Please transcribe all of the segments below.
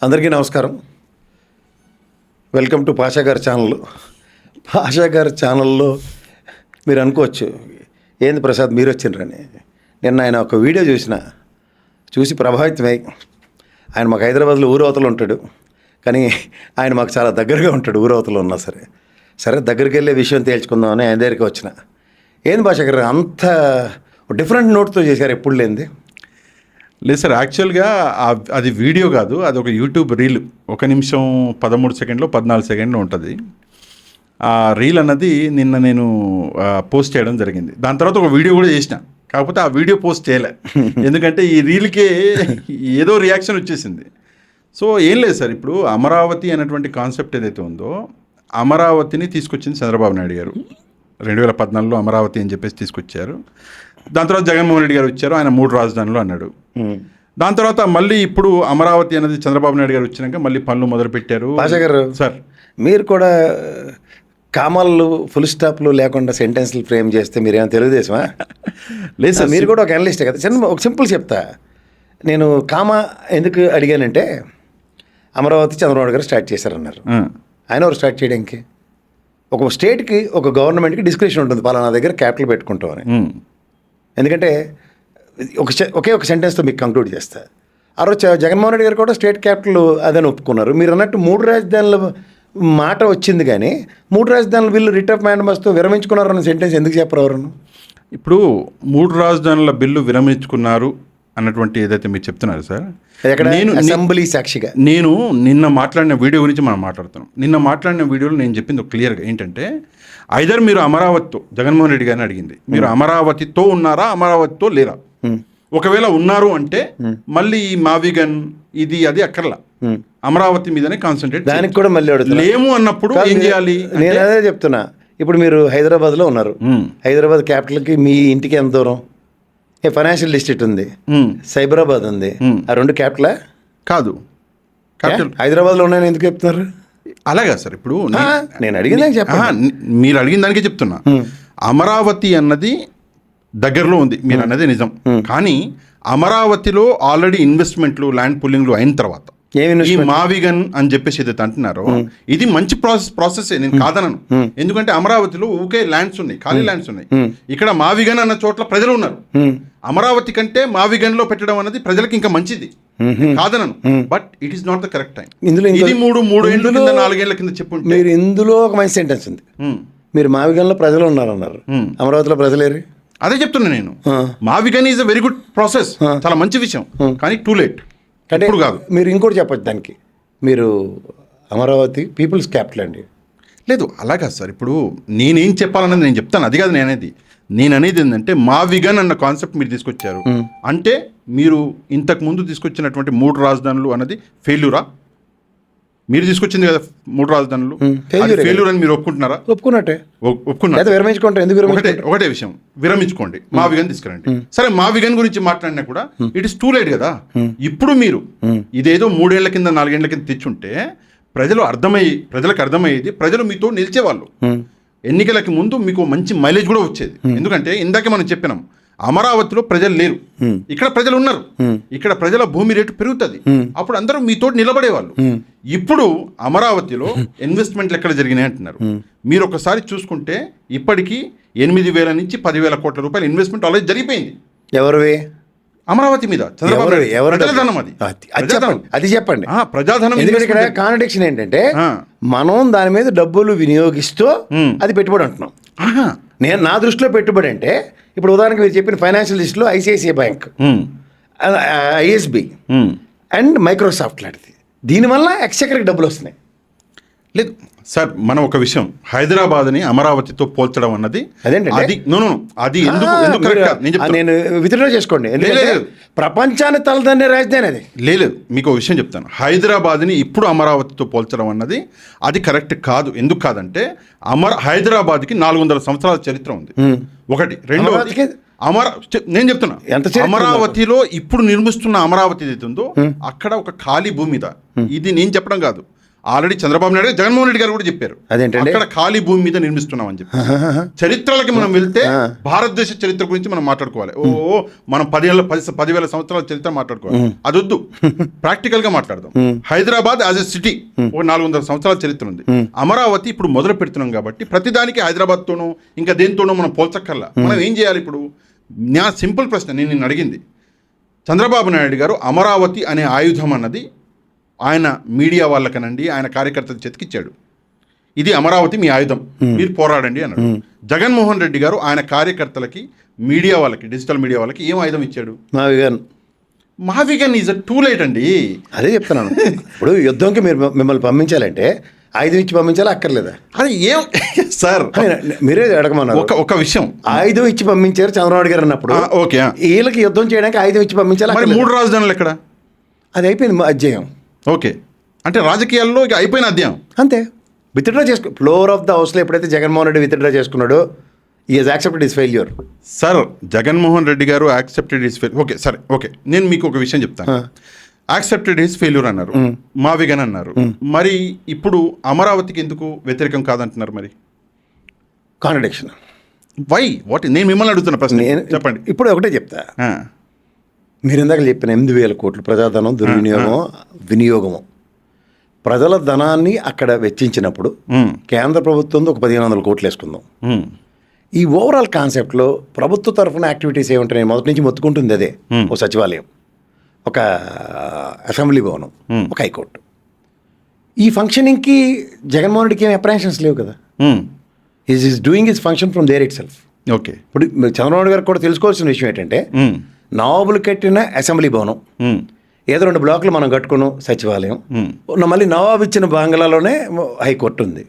అందరికీ నమస్కారం. Welcome to Pasha గారి ఛానల్. పాషా గారి ఛానల్లో మీరు అనుకోవచ్చు, ఏంది ప్రసాద్ మీరు వచ్చిండ్రని. నిన్న ఆయన ఒక వీడియో చూసి ప్రభావితమై, ఆయన మాకు హైదరాబాద్లో ఊరవతలు ఉంటాడు, కానీ ఆయన మాకు చాలా దగ్గరగా ఉంటాడు. ఊరవతలు ఉన్నా సరే దగ్గరికి వెళ్ళే విషయం తేల్చుకుందామని ఆయన దగ్గరికి వచ్చిన. ఏంది పాషా గారు అంత డిఫరెంట్ నోట్తో చేశారు, ఎప్పుడు లేనిది? లేదు సార్, యాక్చువల్గా అది వీడియో కాదు, అది ఒక యూట్యూబ్ రీల్. 1 నిమిషం 13 సెకండ్లో 14 సెకండ్లో ఉంటుంది. ఆ రీల్ అన్నది నిన్న నేను పోస్ట్ చేయడం జరిగింది. దాని తర్వాత ఒక వీడియో కూడా చేసిన, కాకపోతే ఆ వీడియో పోస్ట్ చేయలే, ఎందుకంటే ఈ రీల్కే ఏదో రియాక్షన్ వచ్చేసింది. సో ఏం లేదు సార్, ఇప్పుడు అమరావతి అనేటువంటి కాన్సెప్ట్ ఏదైతే ఉందో, అమరావతిని తీసుకొచ్చింది చంద్రబాబు నాయుడు గారు. 2014లో అమరావతి అని చెప్పేసి తీసుకొచ్చారు. దాని తర్వాత జగన్మోహన్ రెడ్డి గారు వచ్చారు, ఆయన 3 రాజధానులు అన్నాడు. దాని తర్వాత మళ్ళీ ఇప్పుడు అమరావతి అనేది చంద్రబాబు నాయుడు గారు వచ్చినాక మళ్ళీ పనులు మొదలుపెట్టారు. పాషా గారు సార్, మీరు కూడా కామాలు ఫుల్ స్టాప్లు లేకుండా సెంటెన్స్లు ఫ్రేమ్ చేస్తే మీరేమైనా తెలుగుదేశమా? లేదు సార్, మీరు కూడా ఒక అనలిస్టే కదా. ఒక సింపుల్ చెప్తా. నేను కామా ఎందుకు అడిగానంటే, అమరావతి చంద్రబాబు గారు స్టార్ట్ చేశారన్నారు. ఆయన ఎవరు స్టార్ట్ చేయడానికి? ఒక స్టేట్కి, ఒక గవర్నమెంట్కి డిస్క్రిప్షన్ ఉంటుంది, పలానా దగ్గర క్యాపిటల్ పెట్టుకుంటామని. ఎందుకంటే ఒకే ఒక సెంటెన్స్తో మీకు కంక్లూడ్ చేస్తా. ఆ రోజు జగన్మోహన్ రెడ్డి గారు కూడా స్టేట్ క్యాపిటల్ అదని ఒప్పుకున్నారు. మీరు అన్నట్టు 3 రాజధానుల మాట వచ్చింది, కానీ 3 రాజధానుల బిల్లు రిట్ ఆఫ్ మ్యాండమస్తో విరమించుకున్నారు అన్న సెంటెన్స్ ఎందుకు చెప్పరు ఎవరన్నా? ఇప్పుడు 3 రాజధానుల బిల్లు విరమించుకున్నారు అన్నటువంటి ఏదైతే మీరు చెప్తున్నారు సార్, నేను అసెంబ్లీ సాక్షిగా నేను నిన్న మాట్లాడిన వీడియో గురించి మనం మాట్లాడుతున్నాం. నిన్న మాట్లాడిన వీడియోలో నేను చెప్పింది క్లియర్గా ఏంటంటే, ఐదర్ మీరు అమరావతితో, జగన్మోహన్ రెడ్డి గారిని అడిగింది, మీరు అమరావతితో ఉన్నారా, అమరావతితో లేరా? ఒకవేళ ఉన్నారు అంటే మళ్ళీ మావిగన్ ఇది అది అక్కర్లా, అమరావతి మీదనే కాన్సన్ట్రేట్. దానికి కూడా మళ్ళీ లేము అన్నప్పుడు ఏం చేయాలి? నేను అదే చెప్తున్నా. ఇప్పుడు మీరు హైదరాబాద్లో ఉన్నారు, హైదరాబాద్ క్యాపిటల్కి మీ ఇంటికి ఎంత దూరం? ఫైనాన్షియల్ డిస్ట్రిక్ట్ ఉంది, సైబరాబాద్ ఉంది, ఆ 2 క్యాపిటలా? కాదు, హైదరాబాద్లో ఉన్నాయని ఎందుకు చెప్తున్నారు? అలాగా సార్, ఇప్పుడు నేను అడిగిన మీరు అడిగిన దానికే చెప్తున్నా. అమరావతి అన్నది దగ్గరలో ఉంది, మీరు అన్నది నిజం. కానీ అమరావతిలో ఆల్రెడీ ఇన్వెస్ట్మెంట్లు, ల్యాండ్ పుల్లింగ్లు అయిన తర్వాత ఈ మావిగన్ అని చెప్పేసి ఏదైతే అంటున్నారో, ఇది మంచి ప్రాసెస్, నేను కాదనను. ఎందుకంటే అమరావతిలో ఊకే ల్యాండ్స్ ఉన్నాయి, ఖాళీ ల్యాండ్స్ ఉన్నాయి. ఇక్కడ మావిగన్ అన్న చోట్ల ప్రజలు ఉన్నారు. అమరావతి కంటే మావిగన్ లో పెట్టడం అనేది ప్రజలకు ఇంకా మంచిది, కాదనను. But it is not the correct time. ఇది 3 ఏళ్ళ కింద 4 ఏళ్ల కింద చెప్పు. మీరు ఇందులో ఒక మంచి సెంటెన్స్ ఉంది, మీరు మావిగన్లో ప్రజలు ఉన్నారన్నారు, అమరావతిలో ప్రజలేరు. అదే చెప్తున్నా నేను. Mavigan is a very good process, చాలా మంచి విషయం, కానీ టూ లేట్. ఇప్పుడు కాదు. మీరు ఇంకోటి చెప్పచ్చు దానికి, మీరు అమరావతి పీపుల్స్ క్యాపిటల్ అండి. లేదు, అలాగా సార్. ఇప్పుడు నేనేం చెప్పాలన్నది నేను చెప్తాను, అది కాదు నేను అనేది ఏంటంటే, మావిగన్ అన్న కాన్సెప్ట్ మీరు తీసుకొచ్చారు అంటే, మీరు ఇంతకు ముందు తీసుకొచ్చినటువంటి 3 రాజధానులు అన్నది ఫెయిల్యూరా? మీరు తీసుకొచ్చింది కదా 3 రాజధానులు, ఫెయిల్యూర్ అని మీరు ఒప్పుకుంటున్నారా? ఒప్పుకున్నారు. విరమించుకుంటారు. ఎందుకు? ఒకటే విషయం, విరమించుకోండి, మావిగన్ తీసుకురండి. సరే, మావిగన్ గురించి మాట్లాడినా కూడా ఇట్ ఇస్ టూ లేట్ కదా. ఇప్పుడు మీరు ఇదేదో 3 ఏళ్ల కింద 4 ఏళ్ల కింద తెచ్చుంటే ప్రజలకు అర్థమయ్యేది, ప్రజలు మీతో నిలిచేవాళ్ళు. ఎన్నికలకి ముందు మీకు మంచి మైలేజ్ కూడా వచ్చేది. ఎందుకంటే ఇందాకే మనం చెప్పినాం, అమరావతిలో ప్రజలు లేరు, ఇక్కడ ప్రజలు ఉన్నారు. ఇక్కడ ప్రజల భూమి రేటు పెరుగుతుంది, అప్పుడు అందరూ మీతో నిలబడేవాళ్ళు. ఇప్పుడు అమరావతిలో ఇన్వెస్ట్మెంట్లు ఎక్కడ జరిగినాయి అంటున్నారు. మీరు ఒకసారి చూసుకుంటే ఇప్పటికీ 8,000 నుంచి 10,000 కోట్ల రూపాయల ఇన్వెస్ట్మెంట్ ఆల్రెడీ జరిగిపోయింది. ఎవరివి? అమరావతి మీద. ప్రజాధనం అది చెప్పండి. ప్రజాధనం. ఇక్కడ కాంట్రడిక్షన్ ఏంటంటే, మనం దాని మీద డబ్బులు వినియోగిస్తూ అది పెట్టుబడి అంటున్నాం. నేను నా దృష్టిలో పెట్టుబడి అంటే, ఇప్పుడు ఉదాహరణకు మీరు చెప్పిన ఫైనాన్షియల్ లిస్టులో ICICI bank, ISB and Microsoft లాంటిది, దీనివల్ల ఎక్స్‌చక్కర్కి డబ్బులు వస్తున్నాయి. లేదు సార్, మనం ఒక విషయం, హైదరాబాద్ని అమరావతితో పోల్చడం అన్నది అది నేను విత్డ్రా చేసుకోండి. ప్రపంచాన్ని తలదన్నే రాజధాని అది. లేదు, మీకు విషయం చెప్తాను. హైదరాబాద్ని ఇప్పుడు అమరావతితో పోల్చడం అన్నది అది కరెక్ట్ కాదు. ఎందుకు కాదంటే, హైదరాబాద్కి 400 సంవత్సరాల చరిత్ర ఉంది, ఒకటి. రెండోది, నేను చెప్తున్నా, అమరావతిలో ఇప్పుడు నిర్మిస్తున్న అమరావతి ఏదైతే ఉందో, అక్కడ ఒక ఖాళీ భూమి మీద, ఇది నేను చెప్పడం కాదు, ఆల్రెడీ చంద్రబాబు నాయుడు గారు, జగన్మోహన్ రెడ్డి గారు కూడా చెప్పారు అదేంటండి? అక్కడ ఖాళీ భూమి మీద నిర్మిస్తున్నాం అని చెప్పి. చరిత్రలకి మనం వెళ్తే భారతదేశ చరిత్ర గురించి మనం మాట్లాడుకోవాలి. మనం 10,000 సంవత్సరాల చరిత్ర మాట్లాడుకోవాలి, అదొద్దు. ప్రాక్టికల్ గా మాట్లాడదాం. హైదరాబాద్ యాజ్ ఎ సిటీ ఒక 400 సంవత్సరాల చరిత్ర ఉంది. అమరావతి ఇప్పుడు మొదలు పెడుతున్నాం కాబట్టి ప్రతిదానికి హైదరాబాద్ తోనో ఇంకా దేనితోనో మనం పోల్చక్కర్లా. మనం ఏం చేయాలి ఇప్పుడు? నా సింపుల్ ప్రశ్న నేను నిన్ను అడిగింది. చంద్రబాబు నాయుడు గారు అమరావతి అనే ఆయుధం అన్నది ఆయన మీడియా వాళ్ళకనండి, ఆయన కార్యకర్తల చేతికిచ్చాడు. ఇది అమరావతి మీ ఆయుధం, మీరు పోరాడండి అన్నాడు. జగన్మోహన్ రెడ్డి గారు ఆయన కార్యకర్తలకి, మీడియా వాళ్ళకి, డిజిటల్ మీడియా వాళ్ళకి ఏం ఆయుధం ఇచ్చాడు? మహావిగన్ ఈజ్ టూ లేట్ అండి. అదే చెప్తున్నాను. ఇప్పుడు యుద్ధంకి మీరు మిమ్మల్ని పంపించాలంటే ఆయుధం ఇచ్చి పంపించాలా అక్కర్లేదా? అది ఏం సార్, మీరే అడగమన్నారు. ఒక విషయం, ఆయుధం ఇచ్చి పంపించారు చంద్రబాబు గారు అన్నప్పుడు. ఓకే, వీళ్ళకి యుద్ధం చేయడానికి ఆయుధం ఇచ్చి పంపించాలి. 3 రాజధానులు ఎక్కడ? అది అయిపోయింది అధ్యాయం. ఓకే, అంటే రాజకీయాల్లో ఇక అయిపోయిన అధ్యాయం అంతే. విత్డ్రా చేసుకో ఫ్లోర్ ఆఫ్ ద హౌస్లో ఎప్పుడైతే జగన్మోహన్ రెడ్డి విత్డ్రా చేసుకున్నాడో ఈ he's accepted his failure. Sir, Jaganmohan Reddy గారు యాక్సెప్టెడ్ హిస్ ఫెయిల్యూర్. ఓకే సరే, ఓకే, నేను మీకు ఒక విషయం చెప్తాను. యాక్సెప్టెడ్ హిస్ ఫెయిల్యూర్ అన్నారు, మావిగన్ అన్నారు. మరి ఇప్పుడు అమరావతికి ఎందుకు వ్యతిరేకం కాదంటున్నారు? మరి కాంట్రడిక్షన్. వై? వాట్? నేను మిమ్మల్ని అడుగుతున్న ప్రశ్న చెప్పండి. ఇప్పుడు ఒకటే చెప్తా. మీరు ఇందాక చెప్పిన 8,000 కోట్లు ప్రజాధనం వినియోగము ప్రజల ధనాన్ని అక్కడ వెచ్చించినప్పుడు కేంద్ర ప్రభుత్వం ఒక 1,500 కోట్లు వేసుకుందాం. ఈ ఓవరాల్ కాన్సెప్ట్లో ప్రభుత్వ తరఫున యాక్టివిటీస్ ఏముంటాయి? మొదటి నుంచి మొత్తుకుంటుంది అదే. ఒక సచివాలయం, ఒక అసెంబ్లీ భవనం, ఒక హైకోర్టు. ఈ ఫంక్షనింగ్కి జగన్మోహన్ రెడ్డికి ఏం అప్రహెన్షన్స్ లేవు కదా. Is doing his function from there itself. Okay, ఇప్పుడు చంద్రబాబు గారికి కూడా తెలుసుకోవాల్సిన విషయం ఏంటంటే, నవాబులు కట్టిన అసెంబ్లీ భవనం, ఏదో 2 బ్లాకులు మనం కట్టుకున్నాం సచివాలయం, మళ్ళీ నవాబు ఇచ్చిన బంగ్లాలోనే హైకోర్టు ఉంది.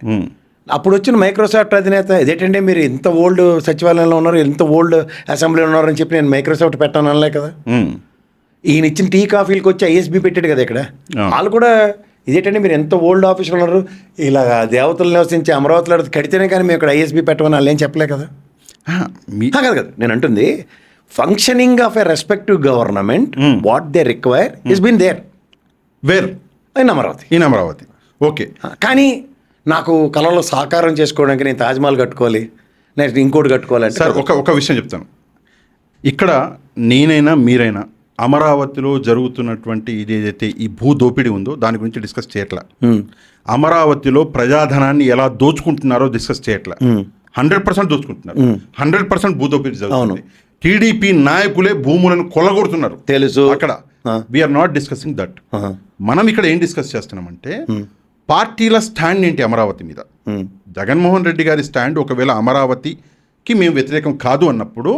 అప్పుడు వచ్చిన మైక్రోసాఫ్ట్ అధినేత ఇదేంటంటే మీరు ఇంత ఓల్డ్ సచివాలయంలో ఉన్నారు, ఇంత ఓల్డ్ అసెంబ్లీలో ఉన్నారని చెప్పి నేను మైక్రోసాఫ్ట్ పెట్టాను అనలే కదా. ఈయన ఇచ్చిన టీ కాఫీలకు వచ్చి ఐఎస్బీ పెట్టాడు కదా ఇక్కడ. వాళ్ళు కూడా ఇదేంటంటే మీరు ఎంత ఓల్డ్ ఆఫీసులో ఉన్నారు, ఇలా దేవతలు నివసించి అమరావతిలో కడితేనే కానీ మేము ఇక్కడ ఐఎస్బీ పెట్టమని వాళ్ళు ఏం చెప్పలే కదా. కాదు కదా నేను అంటుంది, functioning of a respective government what they require is been there where in Amaravati. Okay, కానీ నాకు కళలో సాకారం చేసుకోవడానికి నేను తాజ్మహల్ కట్టుకోవాలి, నెక్స్ట్ ఇంకోటి కట్టుకోవాలి. సార్ ఒక విషయం చెప్తాను. ఇక్కడ నేనైనా మీరైనా అమరావతిలో జరుగుతున్నటువంటి ఇదేదైతే ఈ భూ దోపిడీ ఉందో దాని గురించి డిస్కస్ చేయట్లా. అమరావతిలో ప్రజాధనాన్ని ఎలా దోచుకుంటున్నారో డిస్కస్ చేయట్లా. 100% దోచుకుంటున్నారు, 100% భూ దోపిడీ జరుగుతుంది. టీడీపీ నాయకులే భూములను కొల్లగొడుతున్నారు తెలుసు. అక్కడ వీఆర్ నాట్ డిస్కసింగ్ దట్. మనం ఇక్కడ ఏం డిస్కస్ చేస్తున్నామంటే పార్టీల స్టాండ్ ఏంటి అమరావతి మీద. జగన్మోహన్ రెడ్డి గారి స్టాండ్ ఒకవేళ అమరావతికి మేము వ్యతిరేకం కాదు అన్నప్పుడు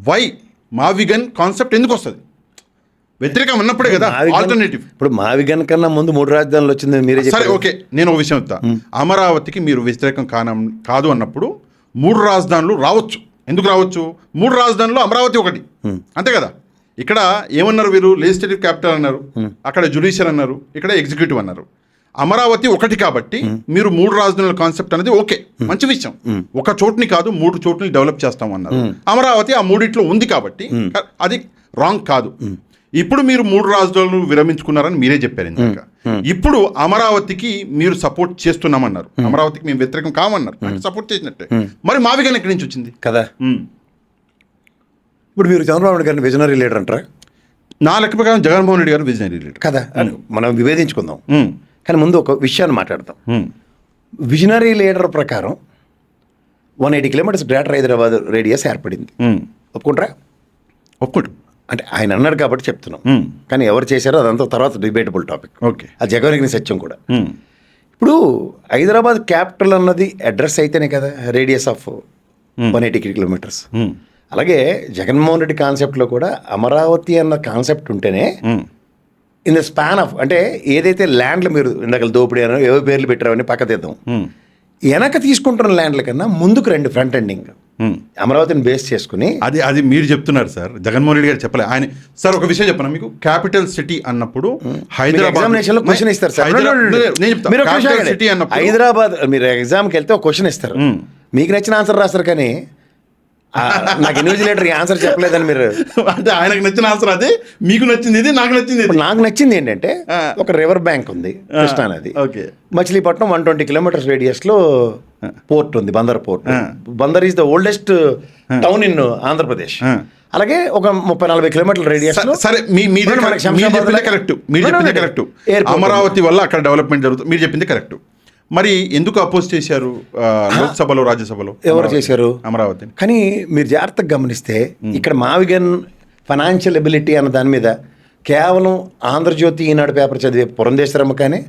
వై మావిగన్ కాన్సెప్ట్ ఎందుకు వస్తుంది? వ్యతిరేకం అన్నప్పుడే కదా ఆల్టర్నేటివ్. ఇప్పుడు మావిగన్ కన్నా ముందు 3 రాజధానులు వచ్చింది మీరే. సరే ఓకే, నేను ఒక విషయం చెప్తా. అమరావతికి మీరు వ్యతిరేకం కాదు అన్నప్పుడు 3 రాజధానులు రావచ్చు. ఎందుకు రావచ్చు? 3 రాజధానులు అమరావతి ఒకటి, అంతే కదా. ఇక్కడ ఏమన్నారు వీరు? లెజిస్లేటివ్ క్యాపిటల్ అన్నారు, అక్కడ జ్యుడిషియల్ అన్నారు, ఇక్కడ ఎగ్జిక్యూటివ్ అన్నారు. అమరావతి ఒకటి కాబట్టి మీరు 3 రాజధానుల కాన్సెప్ట్ అనేది ఓకే, మంచి విషయం. ఒక చోటుని కాదు 3 చోట్లని డెవలప్ చేస్తాం అన్నారు. అమరావతి ఆ 3 ఉంది కాబట్టి అది రాంగ్ కాదు. ఇప్పుడు మీరు 3 రాజధానులు విరమించుకున్నారని మీరే చెప్పారు ఇందాక. ఇప్పుడు అమరావతికి మీరు సపోర్ట్ చేస్తున్నామన్నారు, అమరావతికి మేము వ్యతిరేకం కామన్నారు, సపోర్ట్ చేసినట్టే. మరి మావిగన్ ఎక్కడి నుంచి వచ్చింది కదా? ఇప్పుడు మీరు చంద్రబాబు నాయుడు గారిని విజనరీ లీడర్ అంటారా? నా లెక్క ప్రకారం జగన్మోహన్ రెడ్డి గారు విజనరీ లీడర్ కదా. మనం విభేదించుకుందాం, కానీ ముందు ఒక విషయాన్ని మాట్లాడతాం. విజనరీ లీడర్ ప్రకారం 180 కిలోమీటర్స్ గ్రేటర్ హైదరాబాద్ రేడియస్ ఏర్పడింది. ఒప్పుకుంటారా? ఒప్పుకుంటాం. అంటే ఆయన అన్నాడు కాబట్టి చెప్తున్నాం, కానీ ఎవరు చేశారో అదంతా తర్వాత డిబేటబుల్ టాపిక్. ఓకే, అది జగన్కి సత్యం కూడా. ఇప్పుడు హైదరాబాద్ క్యాపిటల్ అన్నది అడ్రస్ అయితేనే కదా రేడియస్ ఆఫ్ 180 కిలోమీటర్స్. అలాగే జగన్మోహన్ రెడ్డి కాన్సెప్ట్లో కూడా అమరావతి అన్న కాన్సెప్ట్ ఉంటేనే ఇన్ ద స్పాన్ ఆఫ్, అంటే ఏదైతే ల్యాండ్లు మీరు ఇందాక దోపిడీ అనో ఏవో పేర్లు పెట్టారని పక్క తీద్దాం, వెనక తీసుకుంటున్న ల్యాండ్ల కన్నా ముందుకు రండి. ఫ్రంట్ ఎండింగ్ అమరావతిని బేస్ చేసుకుని అది మీరు చెప్తున్నారు సార్, జగన్మోహన్ రెడ్డి గారు చెప్పలే. ఆయన సార్ ఒక విషయం చెప్పను మీకు, క్యాపిటల్ సిటీ అన్నప్పుడు ఎగ్జామినేషన్లో క్వశ్చన్ ఇస్తారు సార్. సిటీ అన్నప్పుడు హైదరాబాద్ మీరు ఎగ్జామ్కి వెళ్తే ఒక క్వశ్చన్ ఇస్తారు, మీకు నచ్చిన ఆన్సర్ రాస్తారు, కానీ నాకు ఇన్విజిలేటర్కి ఆన్సర్ చెప్పలేదని మీరు. అంటే ఆయనకు నచ్చిన ఆన్సర్ అదే, మీకు నచ్చింది ఇది, నాకు నచ్చింది ఇది. ఇప్పుడు నాకు నచ్చింది ఏంటంటే ఒక రివర్ బ్యాంక్ ఉంది కృష్ణా నది, ఓకే. మచిలీపట్నం 120 కిలోమీటర్స్ రేడియస్లో పోర్ట్ ఉంది, Bandar port. Bandar is the oldest town in Andhra Pradesh. అలాగే ఒక 30-40 కిలోమీటర్ల రేడియస్. సరే, మీరు చెప్పింది కరెక్ట్, మీరు చెప్పింది కరెక్ట్. అమరావతి వల్ల అక్కడ డెవలప్మెంట్ జరుగుతుంది, మీరు చెప్పింది కరెక్ట్. మరి ఎందుకు అపోజ్ చేశారు లోక్సభలో, రాజ్యసభలో? ఎవరు చేశారు? అమరావతి. కానీ మీరు జాగ్రత్తగా గమనిస్తే ఇక్కడ మావిగన్ ఫైనాన్షియల్ ఎబిలిటీ అన్న దాని మీద కేవలం ఆంధ్రజ్యోతి, ఈనాడు పేపర్ చదివే పురంధేశ్వరమ్మ కానీ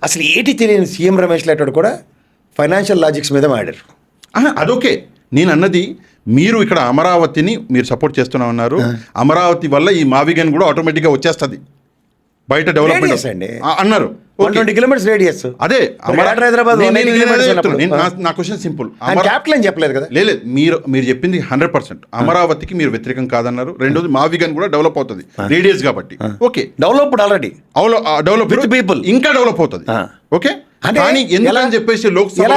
అసలు ఏటి తెలియని సీఎం రమేష్ లాంటి కూడా ఫైనాన్షియల్ లాజిక్స్ మీద మాడారు. అదొకే నేను అన్నది. మీరు ఇక్కడ అమరావతిని మీరు సపోర్ట్ చేస్తున్నా ఉన్నారు. అమరావతి వల్ల ఈ మావిగన్ కూడా ఆటోమేటిక్గా వచ్చేస్తుంది, బయట డెవలప్మెంట్ అండి అన్నారు. 120 కిలోమీటర్స్ రేడియస్. అదే హైదరాబాద్ నా క్వశ్చన్ సింపుల్. క్యాపిటల్ అని చెప్పలేదు కదా. లేదు, మీరు చెప్పింది 100%. అమరావతికి మీరు వ్యతిరేకం కాదన్నారు. రెండోది మావిగన్ కూడా డెవలప్ అవుతుంది రేడియస్ కాబట్టి. Okay, developed already, develop with people, ఇంకా డెవలప్ అవుతుంది. ఓకే, కానీ ఎందుకని చెప్పేసి లోక్సభ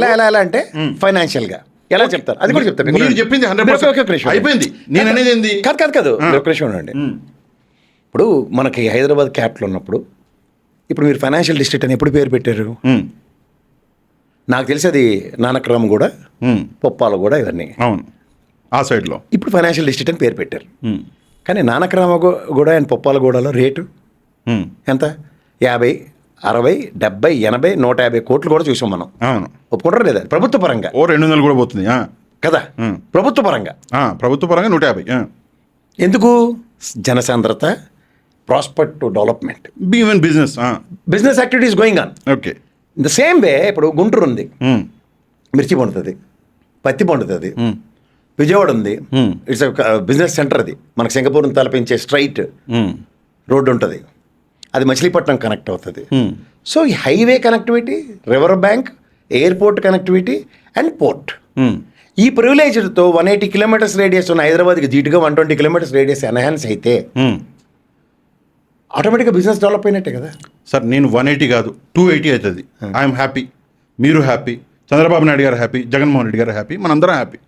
ఎలా అంటే ఫైనాన్షియల్ గా ఎలా చెప్తారు అది కూడా చెప్తారు. మీరు చెప్పింది 100% అయిపోయింది. నేను అనేది ఏంది? కాదు ఒక నిమిషం ఉండండి. ఇప్పుడు మనకి హైదరాబాద్ క్యాపిటల్ ఉన్నప్పుడు ఇప్పుడు మీరు ఫైనాన్షియల్ డిస్ట్రిక్ట్ అని ఎప్పుడు పేరు పెట్టారు? నాకు తెలిసి అది నానక్రమ్ కూడా, పొప్పాల కూడా, ఇవన్నీ అవును ఆ సైడ్లో ఇప్పుడు ఫైనాన్షియల్ డిస్ట్రిక్ట్ అని పేరు పెట్టారు. కానీ నానక్రమ కూడా అండ్ పొప్పాల గూడలో రేటు ఎంత? 50, 60, 70, 80, 150 కోట్లు కూడా చూసాం మనం. అవును, ఒప్పుకుంటారు లేదా? ప్రభుత్వ పరంగా 200 కూడా పోతుంది కదా, ప్రభుత్వ పరంగా. 150. ఎందుకు? జనసాంద్రత, prospect to development, even business activities going on. Okay, the same way ఇప్పుడు గుంటూరు ఉంది, మిర్చి పండుతుంది, పత్తి పండుతుంది. విజయవాడ ఉంది, ఇట్స్ బిజినెస్ సెంటర్. అది మనకు సింగపూర్ని తలపించే స్ట్రైట్ రోడ్డు ఉంటుంది, అది మచిలీపట్నం కనెక్ట్ అవుతుంది. సో ఈ highway connectivity, river bank, airport connectivity and port, ఈ ప్రివిలేజ్తో 180 కిలోమీటర్స్ రేడియస్ ఉన్న హైదరాబాద్కి జీటుగా 120 కిలోమీటర్స్ రేడియస్ ఎన్హాన్స్ అయితే ఆటోమేటిక్గా బిజినెస్ డెవలప్ అయినట్టే కదా సార్. నేను 180 కాదు 280 అవుతుంది. ఐఎమ్ హ్యాపీ, మీరు హ్యాపీ, చంద్రబాబు నాయుడు గారు హ్యాపీ, జగన్మోహన్ రెడ్డి గారు హ్యాపీ, మనందరం హ్యాపీ.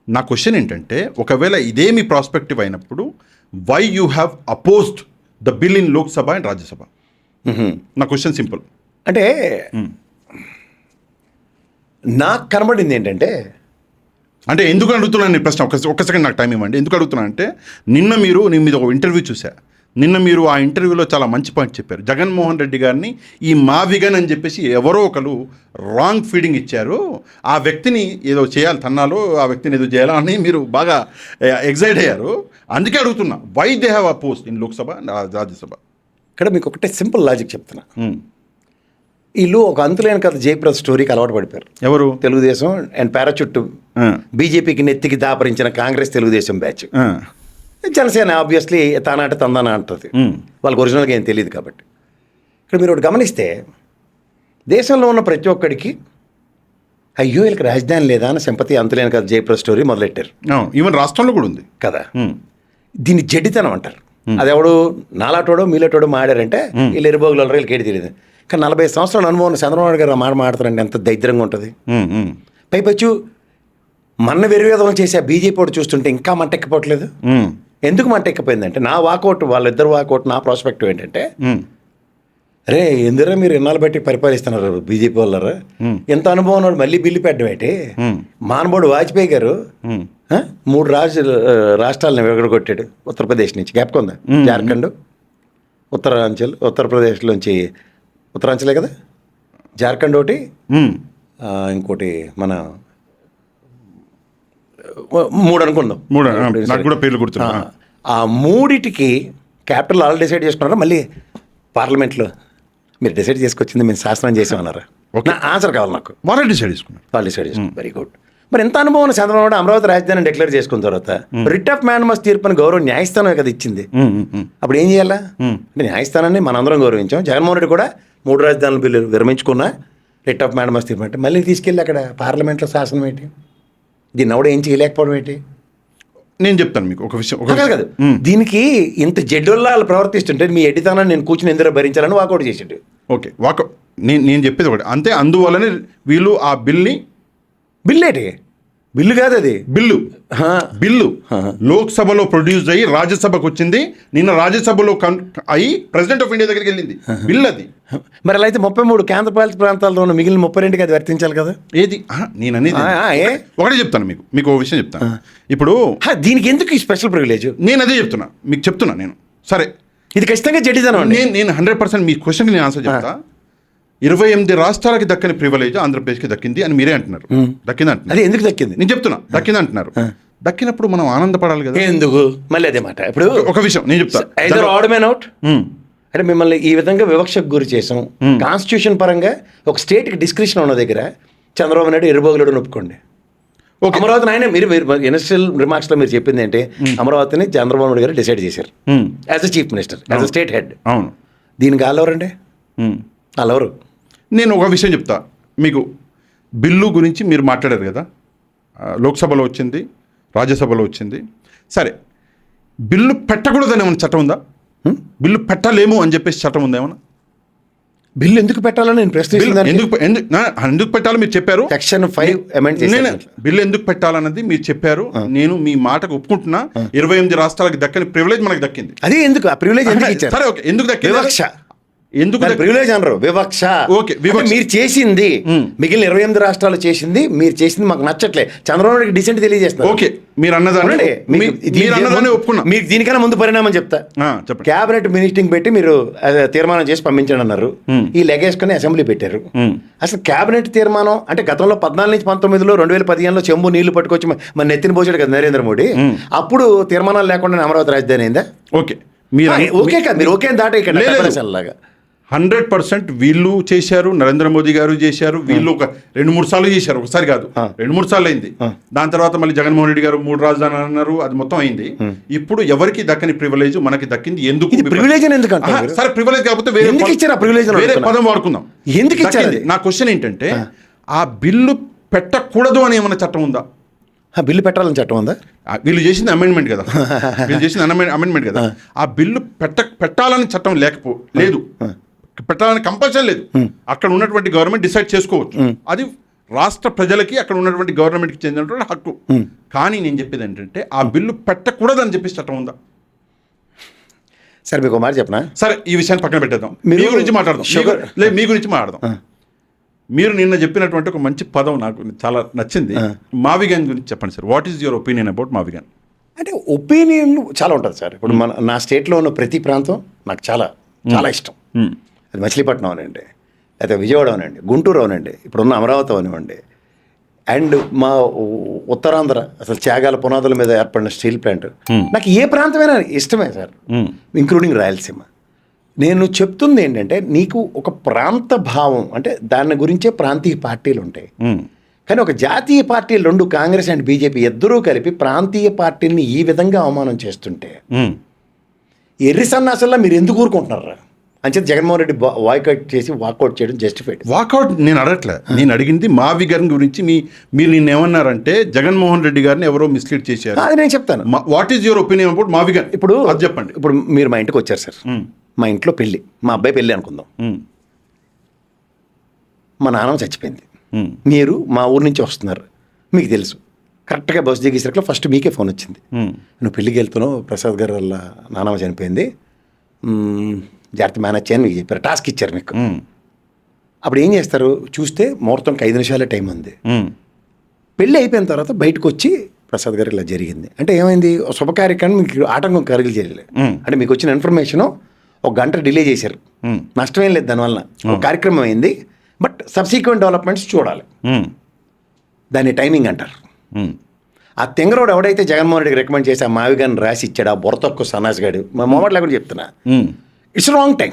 నా క్వశ్చన్ ఏంటంటే, ఒకవేళ ఇదే మీ ప్రాస్పెక్టివ్ అయినప్పుడు why you have opposed the bill in Lok Sabha and Rajya Sabha? నా క్వశ్చన్ సింపుల్. అంటే నాకు కనబడింది ఏంటంటే, ఎందుకు అడుగుతున్నాను నేను ప్రశ్న, ఒక సెకండ్ నాకు టైం ఇవ్వండి. ఎందుకు అడుగుతున్నాను అంటే, నేను మీద ఒక ఇంటర్వ్యూ చూసా. మీరు ఆ ఇంటర్వ్యూలో చాలా మంచి పాయింట్ చెప్పారు. జగన్మోహన్ రెడ్డి గారిని ఈ మావిగన్ అని చెప్పేసి ఎవరో ఒకరు రాంగ్ ఫీడింగ్ ఇచ్చారు, ఆ వ్యక్తిని ఏదో చేయాలి, తన్నాలో ఆ వ్యక్తిని ఏదో చేయాలని మీరు బాగా ఎగ్జైట్ అయ్యారు. అందుకే అడుగుతున్నా, why they have opposed in Lok Sabha Rajya Sabha? ఇక్కడ మీకు ఒకటే సింపుల్ లాజిక్ చెప్తున్నా. వీళ్ళు ఒక అంతులేని కథ జయప్రద స్టోరీకి అలవాటు పడిపోయారు. ఎవరు? తెలుగుదేశం అండ్ పారాచుట్టు బీజేపీకి నెత్తికి దాపరించిన కాంగ్రెస్ తెలుగుదేశం బ్యాచ్. జనసేన ఆబ్వియస్లీ తానాట తందాన అంటుంది, వాళ్ళకి ఒరిజినల్గా ఏం తెలియదు కాబట్టి. ఇక్కడ మీరు ఒకటి గమనిస్తే, దేశంలో ఉన్న ప్రతి ఒక్కడికి అయ్యో వీళ్ళకి రాజధాని లేదా అని సింపతి అంతులేని కదా జయప్రద స్టోరీ మొదలెట్టారు. ఈవెన్ రాష్ట్రంలో కూడా ఉంది కదా. దీన్ని జడ్డితనం అంటారు. అది ఎవడు నాలాటోడో మీలాటోడో మాడారంటే వీళ్ళు ఎరుబోగులు వీళ్ళకి ఏది తెలియదు. కానీ 40 సంవత్సరాల అనుభవం చంద్రబాబు నాయుడు గారు మాట్లాడతారండి, ఎంత దరిద్రంగా ఉంటుంది. పైపచ్చు మన్న వెరివేదం చేసి ఆ బీజేపీ వాడు చూస్తుంటే ఇంకా మంటెక్కిపోవట్లేదు. ఎందుకు మంటెక్కిపోయిందంటే, నా వాకౌట్, వాళ్ళిద్దరు వాకౌట్, నా ప్రాస్పెక్టివ్ ఏంటంటే, అరే ఎందురా మీరు ఎన్నాళ్ళు బట్టి పరిపాలిస్తున్నారు బీజేపీ వాళ్ళరా, ఎంత అనుభవం ఉన్నాడు, మళ్ళీ బిల్లు పెట్టడం ఏంటి? మానవుడు వాజ్పేయి గారు 3 రాష్ట్రాలను విడగొట్టాడు ఉత్తరప్రదేశ్ నుంచి. జ్ఞాపకం, జార్ఖండ్, ఉత్తరప్రదేశ్లోంచి, ఉత్తరాంచలే కదా, జార్ఖండ్ ఒకటి, ఇంకోటి మన 3 అనుకుందాం. నాకు కూడా పేర్లు గుర్తున్నా. ఆ 3టికి క్యాపిటల్ ఆల్ డిసైడ్ చేసుకున్నారా? మళ్ళీ పార్లమెంట్లో మీరు డిసైడ్ చేసుకొచ్చింది మేము శాసనం చేసామన్నారా? నా ఆన్సర్ కావాలి నాకు. వాళ్ళు డిసైడ్ చేసుకున్నారు. Very good. మరి ఎంత అనుభవం చంద్రబాబు అమరావతి రాజధాని డిక్లేర్ చేసుకున్న తర్వాత రిట్ ఆఫ్ మ్యాన్మస్ తీర్పుని గౌరవం న్యాయస్థానం కదా ఇచ్చింది. అప్పుడు ఏం చేయాలా అంటే, న్యాయస్థానాన్ని మనందరం గౌరవించాం. జగన్మోహన్ రెడ్డి కూడా 3 రాజధానుల బిల్లు విరమించుకున్నా రిట్ ఆఫ్ మ్యాన్మస్ తీర్పు అంటే మళ్ళీ తీసుకెళ్ళి అక్కడ పార్లమెంట్లో శాసనం ఏంటి? దీన్ని ఎవడ ఏం చేయలేకపోవడం ఏంటి? నేను చెప్తాను మీకు ఒక విషయం. కాదు, దీనికి ఇంత జడ్డోల్లా వాళ్ళు ప్రవర్తిస్తుంటే మీ ఎడ్డితనాన్ని నేను కూర్చుని ఎందులో భరించాలని వాకౌట్ చేసాడు. ఓకే, వాకౌట్ నేను చెప్పేది ఒకటి అంతే. అందువల్లనే వీళ్ళు ఆ బిల్లేటి బిల్లు కాదు అది. బిల్లు లోక్సభలో ప్రొడ్యూస్ అయ్యి రాజ్యసభకు వచ్చింది. నిన్న రాజ్యసభలో అయ్యి ప్రెసిడెంట్ ఆఫ్ ఇండియా దగ్గరికి వెళ్ళింది బిల్ అది. మరి అలా అయితే 33 కేంద్రపాలిత ప్రాంతాల్లో ఉన్న మిగిలిన 32కి అది వర్తించాలి కదా. ఏది నేను అనేది ఒకటే చెప్తాను మీకు ఓ విషయం చెప్తాను. ఇప్పుడు దీనికి ఎందుకు ఈ స్పెషల్ ప్రివిలేజ్? నేను అదే చెప్తున్నా, మీకు చెప్తున్నా నేను. సరే, ఇది ఖచ్చితంగా జడ్జిదనం అండి. నేను 100% మీ క్వశ్చన్కి నేను ఆన్సర్ చెప్తా. 28 రాష్ట్రాలకి దక్కని ప్రివిలేజ్ ఆంధ్రప్రదేశ్కి దక్కింది అని మీరే అంటున్నారు. దక్కింది అంటున్నారు. అది ఎందుకు దక్కింది? నేను చెప్తున్నా దక్కింది అంటున్నారు. దక్కినప్పుడు మనం ఆనందపడాలి కదా. ఎందుకు మళ్ళీ అదే మాట? ఇప్పుడు ఒక విషయం నేను చెప్తా. ఆడ్ మ్యాన్ అవుట్ అంటే మిమ్మల్ని ఈ విధంగా వివక్షకు గురి చేసాం. కాన్స్టిట్యూషన్ పరంగా ఒక స్టేట్కి డిస్క్రిప్షన్ ఉన్న దగ్గర చంద్రబాబు నాయుడు ఎరుబోగులను ఒప్పుకోండి. అమరావతిని ఆయన మీరు ఇనిషియల్ రిమార్క్స్ లో మీరు చెప్పింది ఏంటి? అమరావతిని చంద్రబాబు నాయుడు గారు డిసైడ్ చేశారు as a chief minister, as a state head. అవును. దీనికి వాళ్ళెవరండి? వాళ్ళెవరు? నేను ఒక విషయం చెప్తా మీకు. బిల్లు గురించి మీరు మాట్లాడారు కదా, లోక్సభలో వచ్చింది, రాజ్యసభలో వచ్చింది. సరే, బిల్లు పెట్టకూడదని ఏమైనా చట్టం ఉందా? బిల్లు పెట్టలేము అని చెప్పేసి చట్టం ఉందా ఏమన్నా? బిల్లు ఎందుకు పెట్టాలని నేను ప్రశ్నిస్తున్నాను. ఎందుకు పెట్టాలో మీరు చెప్పారు. సెక్షన్ 5 అమెండ్ చేశారు. బిల్లు ఎందుకు పెట్టాలన్నది మీరు చెప్పారు. నేను మీ మాటకు ఒప్పుకుంటున్నా. 28 రాష్ట్రాలకు దక్కని ప్రివిలేజ్ మనకు దక్కింది. అదే ఎందుకు ఆ ప్రివిలేజ్ ఎందుకు ఇచ్చారు? సరే, ఓకే, ఎందుకు దక్కింది? వివక్ష. ఎందుకు ప్రివిలేజ్ అనరు, వివక్ష. ఓకే, మీరు చేసింది మిగిలిన 28 రాష్ట్రాలు చేసింది, మీరు చేసింది మాకు నచ్చట్లే. చంద్రబాబు నాయుడు డిసెంట్ తెలియజేస్తున్నారు. ఓకే, మీరు అన్నదాన్ని ఒప్పుకున్నా. మీకు దీనికన్నా ముందు పరిణామం చెప్తా. క్యాబినెట్ మీటింగ్ పెట్టి మీరు తీర్మానం చేసి పంపించండి అన్నారు. ఈ లెగేసుకుని అసెంబ్లీ పెట్టారు. అసలు క్యాబినెట్ తీర్మానం అంటే గతంలో 14 నుంచి 19లో 2015లో చెంబు నీళ్లు పట్టుకొచ్చి మన నెత్తిని పోసాడు కదా నరేంద్ర మోడీ. అప్పుడు తీర్మానాలు లేకుండా అమరావతి రాజధాని అయిందా? ఓకే, ఓకే కాదు, మీరు ఓకే దాటే ఇక్కడ లాగా 100% వీళ్ళు చేశారు, నరేంద్ర మోదీ గారు చేశారు. వీళ్ళు ఒక 2-3 సార్లు చేశారు, ఒకసారి కాదు, 2-3 సార్లు అయింది. దాని తర్వాత మళ్ళీ జగన్మోహన్ రెడ్డి గారు 3 రాజధానులు అన్నారు, అది మొత్తం అయింది. ఇప్పుడు ఎవరికి దక్కని ప్రివిలేజ్ మనకి దక్కింది. ఎందుకు ప్రివిలేజ్? ఎందుకంటే సరే, ప్రివిలేజ్ కాకపోతే వేరే పదం వాడుకుందాం. ఎందుకు ఇచ్చారు? నా క్వశ్చన్ ఏంటంటే, ఆ బిల్లు పెట్టకూడదు అని ఏమైనా చట్టం ఉందా? బిల్లు పెట్టాలని చట్టం ఉందా? వీళ్ళు చేసింది అమెండ్మెంట్ కదా, వీళ్ళు చేసింది అమెండ్మెంట్ కదా. ఆ బిల్లు పెట్టాలని చట్టం లేదు, పెట్టాలని కంపల్సరీ లేదు. అక్కడ ఉన్నటువంటి గవర్నమెంట్ డిసైడ్ చేసుకోవచ్చు. అది రాష్ట్ర ప్రజలకి, అక్కడ ఉన్నటువంటి గవర్నమెంట్కి చెందినటువంటి హక్కు. కానీ నేను చెప్పేది ఏంటంటే, ఆ బిల్లు పెట్టకూడదని చెప్పేసి చట్టం ఉందా? సరే, మీకు మాట చెప్పనా? సరే, ఈ విషయాన్ని పక్కన పెట్టేద్దాం. మీ గురించి మాట్లాడదాం. మీ గురించి మాట్లాడదాం. మీరు నిన్న చెప్పినటువంటి ఒక మంచి పదం నాకు చాలా నచ్చింది. మావిగాన్ గురించి చెప్పండి sir. What is your opinion about Mavigan? అంటే ఒపీనియన్ చాలా ఉంటుంది సార్. ఇప్పుడు నా స్టేట్లో ఉన్న ప్రతి ప్రాంతం నాకు చాలా చాలా ఇష్టం. అది మచిలీపట్నం అనండి, లేకపోతే విజయవాడ అనండి, గుంటూరు అనండి, ఇప్పుడున్న అమరావతి అనివ్వండి, అండ్ మా ఉత్తరాంధ్ర అసలు త్యాగాల పునాదుల మీద ఏర్పడిన స్టీల్ ప్లాంట్, నాకు ఏ ప్రాంతమైనా ఇష్టమే సార్, ఇంక్లూడింగ్ రాయలసీమ. నేను చెప్తుంది ఏంటంటే, నీకు ఒక ప్రాంత భావం అంటే దాని గురించే ప్రాంతీయ పార్టీలు ఉంటాయి. కానీ ఒక జాతీయ పార్టీలు 2 కాంగ్రెస్ అండ్ బీజేపీ ఇద్దరూ కలిపి ప్రాంతీయ పార్టీని ఈ విధంగా అవమానం చేస్తుంటే ఎర్రి సన్నాసుల్లో మీరు ఎందుకు ఊరుకుంటున్నారా? అంచేత జగన్మోహన్ రెడ్డి వాకౌట్ చేసి వాకౌట్ చేయడం జస్టిఫైడ్. వాకౌట్ నేను అడగట్లే, నేను అడిగింది మావిగాన్ గురించి. మీరు నిన్న ఏమన్నారంటే, జగన్మోహన్ రెడ్డి గారిని ఎవరో మిస్లీడ్ చేశారు. అది నేను చెప్తాను. What is your opinion about Mavigan? ఇప్పుడు అది చెప్పండి. ఇప్పుడు మీరు మా ఇంటికి వచ్చారు సార్, మా ఇంట్లో పెళ్ళి, మా అబ్బాయి పెళ్ళి అనుకుందాం. మా నాన్నమ్మ చచ్చిపోయింది, మీరు మా ఊరు నుంచి వస్తున్నారు, మీకు తెలుసు. కరెక్ట్గా బస్సు దిగేసరికి ఫస్ట్ మీకే ఫోన్ వచ్చింది, నువ్వు పెళ్ళికి వెళ్తున్నావు, ప్రసాద్ గారు వల్ల నాన్నమ్మ చనిపోయింది, జాగ్రత్త మేనేజ్ చేయని మీకు చెప్పారు, టాస్క్ ఇచ్చారు మీకు. అప్పుడు ఏం చేస్తారు? చూస్తే ముహూర్తంకి 5 నిమిషాలే టైం ఉంది. పెళ్ళి అయిపోయిన తర్వాత బయటకు వచ్చి ప్రసాద్ గారు ఇలా జరిగింది అంటే ఏమైంది? శుభకార్యక్రమం మీకు ఆటంకం కలిగలేదు. అంటే మీకు వచ్చిన ఇన్ఫర్మేషను 1 గంట డిలే చేశారు, నష్టమేం లేదు దానివల్ల. ఒక కార్యక్రమం అయింది, బట్ సబ్సిక్వెంట్ డెవలప్మెంట్స్ చూడాలి, దాన్ని టైమింగ్ అంటారు. ఆ తెంగరోడు ఎవడైతే జగన్మోహన్ రెడ్డికి రికమెండ్ చేసి ఆ మావిగాన్ రాసి ఇచ్చాడు, ఆ బుర్రతొక్కు సన్నాస్ గాడు, మా మొమ్మట్లో కూడా చెప్తున్నా, ఇట్స్ రాంగ్ టైం.